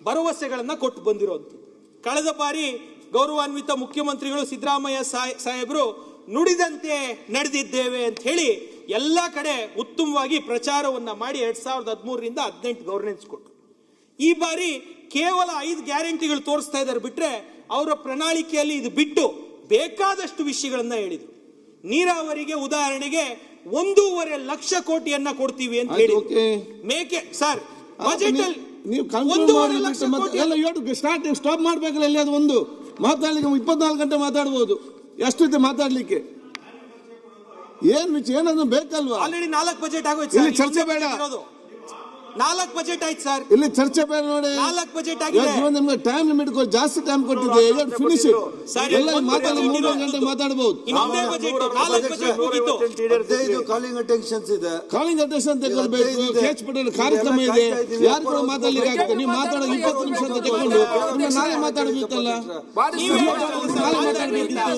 S1: ಭರವಸೆಗಳನ್ನ ಕೊಟ್ಟು ಬಂದಿರುವಂಥದ್ದು. ಕಳೆದ ಬಾರಿ ಗೌರವಾನ್ವಿತ ಮುಖ್ಯಮಂತ್ರಿಗಳು ಸಿದ್ದರಾಮಯ್ಯ ಸಾಹೇಬರು ನುಡಿದಂತೆ ನಡೆದಿದ್ದೇವೆ ಅಂತ ಹೇಳಿ ಎಲ್ಲ ಕಡೆ ಉತ್ತಮವಾಗಿ ಪ್ರಚಾರವನ್ನ ಮಾಡಿ 2013ರಿಂದ 18 ಗವರ್ನೆನ್ಸ್ ಕೊಟ್ಟರು. ಈ ಬಾರಿ ಕೇವಲ 5 ಗ್ಯಾರಂಟಿಗಳು ತೋರಿಸ್ತಾ ಇದ್ದಾರೆ ಬಿಟ್ರೆ, ಅವರ ಪ್ರಣಾಳಿಕೆಯಲ್ಲಿ ಇದು ಬಿಟ್ಟು ಬೇಕಾದಷ್ಟು ವಿಷಯಗಳನ್ನ ಹೇಳಿದ್ರು. ನೀರಾವರಿಗೆ ಉದಾಹರಣೆಗೆ 1.5 ಲಕ್ಷ ಕೋಟಿಯನ್ನ ಕೊಡ್ತೀವಿ ಅಂತ ಹೇಳಿ ಮೇಕೆ ಸರ್ ಬಜೆಟ್ ಅಲ್ಲಿ
S3: ನೀವು ಸ್ಟಾಪ್ ಮಾಡ್ಬೇಕಲ್ಲ. ಅಲ್ಲಿ ಅದು ಒಂದು ಮಾತಾಡ್ಲಿಕ್ಕೆ 24 ಗಂಟೆ ಮಾತಾಡಬಹುದು, ಎಷ್ಟಿದೆ ಮಾತಾಡ್ಲಿಕ್ಕೆ. ಏನದು ಬೇಕಲ್ವಾ?
S1: ಆಲ್ರೆಡಿ 4 ಬಜೆಟ್ ಆಗೋಯ್ತು.
S3: ಇಲ್ಲಿ ಚರ್ಚೆ ಬೇಡ,
S1: 4 ಬಜೆಟ್ ಆಯ್ತು ಸರ್.
S3: ಇಲ್ಲಿ ಚರ್ಚೆ ಬೇಡ ನೋಡಿ.
S1: 4 ಬಜೆಟ್ ಆಗಿದೆ.
S3: ನಿಮ್ಗೆ ಟೈಮ್ ಲಿಮಿಟ್ ಜಾಸ್ತಿ ಟೈಮ್ ಕೊಟ್ಟಿದೆ. ಫಿನಿಶ್ ಎಲ್ಲ ಮಾತಾಡಿ 3 ಗಂಟೆ ಮಾತಾಡಬಹುದು.
S4: ಕಾಲಿಂಗ್ ಅಟೆನ್ಷನ್ಸ್ ಇದೆ,
S3: ಕಾಲಿಂಗ್ ಅಟೆನ್ಷನ್ ತಗೊಳ್ಬೇಕು. ಕೆಚ್ ಪಟೇಲ್ ಕಾರ್ಯಕ್ರಮ ಇದೆ, ಯಾರು ಕೂಡ ಮಾತಾಡ್ಲಿಕ್ಕೆ ಆಗ್ತದೆ. ನೀವು ಮಾತಾಡೋ 20 ನಿಮಿಷ ಅಂತ ತಗೊಂಡು ನಾಳೆ ಮಾತಾಡಬೇಕಲ್ಲ, ನಾಳೆ ಮಾತಾಡಬೇಕಿತ್ತು.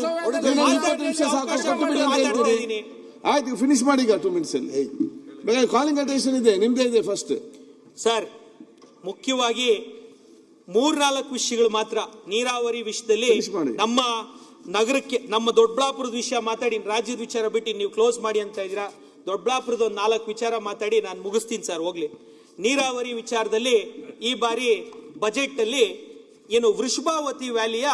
S3: 20 ನಿಮಿಷ ಸಾಕು, ಕೊಟ್ಟು ಬಿಡಿ ಅಂತ ಹೇಳ್ತೀರಿ. ಆಯ್ತು, ಫಿನಿಶ್ ಮಾಡಿ ಈಗ 2 ಮಿನಿಟ್ಸ್ ಅಲ್ಲಿ. ಕಾಲಿಂಗ್ ಅಟೆನ್ಷನ್ ಇದೆ, ನಿಮ್ದೇ ಇದೆ ಫಸ್ಟ್
S1: ಸರ್. ಮುಖ್ಯವಾಗಿ 3-4 ವಿಷಯಗಳು ಮಾತ್ರ ನೀರಾವರಿ ವಿಷಯದಲ್ಲಿ ನಮ್ಮ ನಗರಕ್ಕೆ, ನಮ್ಮ ದೊಡ್ಡಬಳ್ಳಾಪುರದ ವಿಷಯ ಮಾತಾಡಿ, ರಾಜ್ಯದ ವಿಚಾರ ಬಿಟ್ಟು ನೀವು ಕ್ಲೋಸ್ ಮಾಡಿ ಅಂತ ಇದ್ದೀರಾ. ದೊಡ್ಡಬಳ್ಳಾಪುರದ ಒಂದು 4 ವಿಚಾರ ಮಾತಾಡಿ ನಾನು ಮುಗಿಸ್ತೀನಿ ಸರ್. ಹೋಗ್ಲಿ, ನೀರಾವರಿ ವಿಚಾರದಲ್ಲಿ ಈ ಬಾರಿ ಬಜೆಟ್ ಅಲ್ಲಿ ಏನು ವೃಷಭಾವತಿ ವ್ಯಾಲಿಯ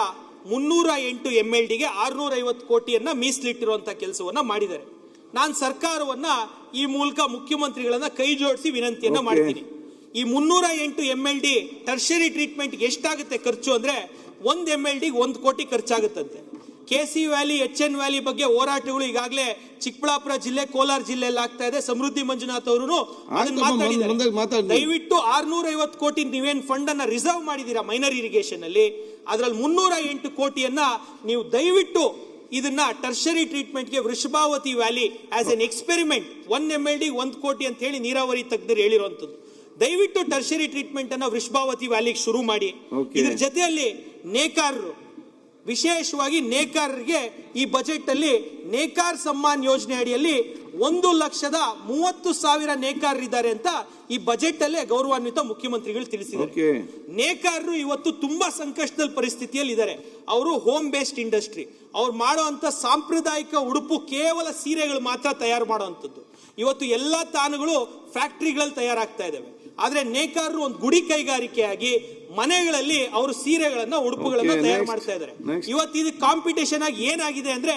S1: 308 MLDಗೆ 650 ಕೋಟಿಯನ್ನ ಮೀಸಲಿಟ್ಟಿರುವಂತ ಕೆಲಸವನ್ನ ಮಾಡಿದ್ದಾರೆ. ನಾನು ಸರ್ಕಾರವನ್ನ ಈ ಮೂಲಕ ಮುಖ್ಯಮಂತ್ರಿಗಳನ್ನ ಕೈ ಜೋಡಿಸಿ ವಿನಂತಿಯನ್ನ ಮಾಡ್ತೀನಿ. ಈ 308 MLD ಟರ್ಷರಿ ಟ್ರೀಟ್ಮೆಂಟ್ ಎಷ್ಟಾಗುತ್ತೆ ಖರ್ಚು ಅಂದ್ರೆ 1 MLDಗೆ 1 ಕೋಟಿ ಖರ್ಚಾಗುತ್ತಂತೆ. KC ವ್ಯಾಲಿ, HN ವ್ಯಾಲಿ ಬಗ್ಗೆ ಹೋರಾಟಗಳು ಈಗಾಗಲೇ ಚಿಕ್ಕಬಳ್ಳಾಪುರ ಜಿಲ್ಲೆ, ಕೋಲಾರ ಜಿಲ್ಲೆಯಲ್ಲಿ ಆಗ್ತಾ ಇದೆ. ಸಮೃದ್ಧಿ ಮಂಜುನಾಥ್ ಅವರು ಅದನ್ನ ಮಾತಾಡಿದ್ದಾರೆ. ದಯವಿಟ್ಟು 650 ಕೋಟಿ ನೀವೇನ್ ಫಂಡ್ ಅನ್ನ ರಿಸರ್ವ್ ಮಾಡಿದೀರಾ ಮೈನರ್ ಇರಿಗೇಷನ್ ಅಲ್ಲಿ, ಅದರಲ್ಲಿ 308 ಕೋಟಿಯನ್ನ ನೀವು ದಯವಿಟ್ಟು ಇದನ್ನ ಟರ್ಷರಿ ಟ್ರೀಟ್ಮೆಂಟ್ಗೆ Vrishabhavathi valley as an experiment 1 MLD 1 ಕೋಟಿ ಅಂತ ಹೇಳಿ ನೀರಾವರಿ ತಜ್ಞರು ಹೇಳಿರುವಂತದ್ದು. ದಯವಿಟ್ಟು ಟರ್ಷರಿ ಟ್ರೀಟ್ಮೆಂಟ್ ಅನ್ನ ವೃಷಭಾವತಿ ವ್ಯಾಲಿಗೆ ಶುರು ಮಾಡಿ. ಇದ್ರ ಜೊತೆಯಲ್ಲಿ ನೇಕಾರರು, ವಿಶೇಷವಾಗಿ ನೇಕಾರರಿಗೆ ಈ ಬಜೆಟ್ ಅಲ್ಲಿ ನೇಕಾರ್ ಸಮ್ಮಾನ್ ಯೋಜನೆ ಅಡಿಯಲ್ಲಿ 1,30,000 ನೇಕಾರರಿದ್ದಾರೆ ಅಂತ ಈ ಬಜೆಟ್ ಅಲ್ಲೇ ಗೌರವಾನ್ವಿತ ಮುಖ್ಯಮಂತ್ರಿಗಳು ತಿಳಿಸಿದ್ದಾರೆ. ನೇಕಾರರು ಇವತ್ತು ತುಂಬಾ ಸಂಕಷ್ಟದ ಪರಿಸ್ಥಿತಿಯಲ್ಲಿ ಇದ್ದಾರೆ. ಅವರು ಹೋಮ್ ಬೇಸ್ಡ್ ಇಂಡಸ್ಟ್ರಿ, ಅವ್ರು ಮಾಡುವಂತ ಸಾಂಪ್ರದಾಯಿಕ ಉಡುಪು ಕೇವಲ ಸೀರೆಗಳು ಮಾತ್ರ ತಯಾರು ಮಾಡುವಂಥದ್ದು. ಇವತ್ತು ಎಲ್ಲಾ ತಾನುಗಳು ಫ್ಯಾಕ್ಟರಿಗಳಲ್ಲಿ ತಯಾರಾಗ್ತಾ ಇದ್ದಾವೆ. ಆದ್ರೆ ನೇಕಾರರು ಒಂದು ಗುಡಿ ಕೈಗಾರಿಕೆಯಾಗಿ ಮನೆಗಳಲ್ಲಿ ಅವರು ಸೀರೆಗಳನ್ನ, ಉಡುಪುಗಳನ್ನ ತಯಾರು ಮಾಡ್ತಾ ಇದ್ದಾರೆ. ಇವತ್ತು ಇದು ಕಾಂಪಿಟೇಷನ್ ಆಗಿ ಏನಾಗಿದೆ ಅಂದ್ರೆ,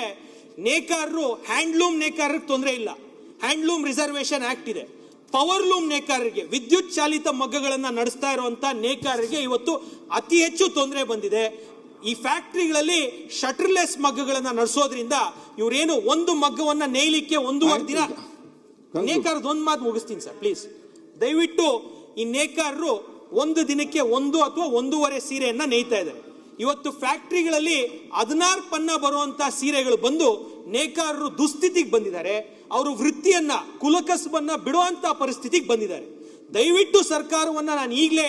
S1: ನೇಕಾರರು ಹ್ಯಾಂಡ್ಲೂಮ್ ನೇಕಾರರಿಗೆ ತೊಂದರೆ ಇಲ್ಲ, ಹ್ಯಾಂಡ್ಲೂಮ್ ರಿಸರ್ವೇಶನ್ ಆಕ್ಟ್ ಇದೆ. ಪವರ್ಲೂಮ್ ನೇಕಾರರಿಗೆ, ವಿದ್ಯುತ್ ಚಾಲಿತ ಮಗ್ಗಗಳನ್ನ ನಡೆಸ್ತಾ ಇರುವಂತ ನೇಕಾರರಿಗೆ ಇವತ್ತು ಅತಿ ಹೆಚ್ಚು ತೊಂದರೆ ಬಂದಿದೆ. ಈ ಫ್ಯಾಕ್ಟರಿಗಳಲ್ಲಿ ಶಟರ್ಲೆಸ್ ಮಗ್ಗಗಳನ್ನ ನಡೆಸೋದ್ರಿಂದ ಇವರೇನು ಒಂದು ಮಗ್ಗವನ್ನ ನೇಯ್ಲಿಕ್ಕೆ 1.5 ದಿನ, ನೇಕಾರದ ಒಂದು ಮಾತು ಮುಗಿಸ್ತೀನಿ ಸರ್ ಪ್ಲೀಸ್, ದಯವಿಟ್ಟು ಈ ನೇಕಾರರು ಒಂದು ದಿನಕ್ಕೆ 1 ಅಥವಾ 1.5 ಸೀರೆಯನ್ನ ನೇಯ್ತಾ ಇದ್ದಾರೆ. ಇವತ್ತು ಫ್ಯಾಕ್ಟರಿಗಳಲ್ಲಿ 16 ಪನ್ನ ಬರುವಂತ ಸೀರೆಗಳು ಬಂದು ನೇಕಾರರು ದುಸ್ಥಿತಿಗೆ ಬಂದಿದ್ದಾರೆ. ಅವರು ವೃತ್ತಿಯನ್ನ, ಕುಲಕಸಬನ್ನ ಬಿಡುವಂತ ಪರಿಸ್ಥಿತಿಗೆ ಬಂದಿದ್ದಾರೆ. ದಯವಿಟ್ಟು ಸರ್ಕಾರವನ್ನ ನಾನು ಈಗಲೇ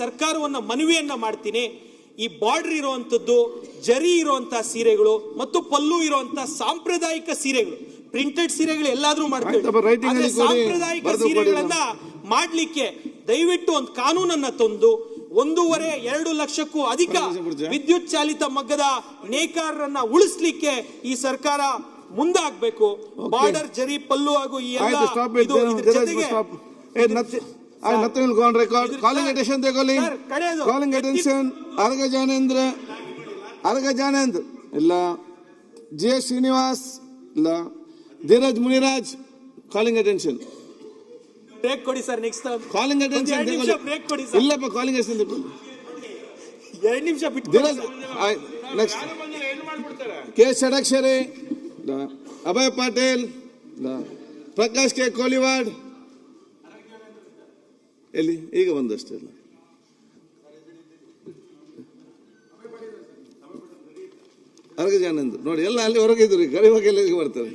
S1: ಸರ್ಕಾರವನ್ನ ಮನವಿಯನ್ನ ಮಾಡ್ತೀನಿ. ಈ ಬಾರ್ಡರ್ ಇರುವಂತದ್ದು, ಜರಿ ಇರುವಂತಹ ಸೀರೆಗಳು ಮತ್ತು ಪಲ್ಲು ಇರುವಂತಹ ಸಾಂಪ್ರದಾಯಿಕ ಸೀರೆಗಳು, ಪ್ರಿಂಟೆಡ್ ಸೀರೆಗಳು ಎಲ್ಲಾದ್ರೂ ಮಾಡ್ಕೊಳ್ಳಿ, ಸಾಂಪ್ರದಾಯಿಕ ಸೀರೆಗಳನ್ನ ಮಾಡ್ಲಿಕ್ಕೆ ದಯವಿಟ್ಟು ಒಂದು ಕಾನೂನನ್ನ ತಂದು 1.5-2 ಲಕ್ಷಕ್ಕೂ ಅಧಿಕ ವಿದ್ಯುತ್ ಚಾಲಿತ ಮಗ್ಗದ ನೇಕಾರರನ್ನ ಉಳಿಸ್ಲಿಕ್ಕೆ ಈ ಸರ್ಕಾರ ಮುಂದಾಗಬೇಕು. ಬಾರ್ಡರ್, ಜರಿ, ಪಲ್ಲು ಹಾಗೂ ಈ ಎಲ್ಲ
S3: nothing will go on record. Calling attention, they calling attention. Arga Janendra, illa. J. Srinivas, illa. Dheeraj Muniraj, calling attention.
S1: Break kodi sir, next time.
S3: Calling attention.
S1: Break kodi sir.
S3: Illa pa calling attention.
S1: 2 ನಿಮಿಷ ಬಿಟ್ಟು.
S3: Next. K. Shadakshare, Abhay Patel, Prakash K. Koliwad. ಎಲ್ಲಿ ಈಗ ಬಂದಷ್ಟೇ ಇಲ್ಲ. ಅರ್ಗ ಜಾನಂದ್ ನೋಡಿ ಎಲ್ಲ ಅಲ್ಲಿ ಹೊರಗಿದ್ರು, ಕರಿವಾಗ ಎಲ್ಲ ಬರ್ತಾರೆ.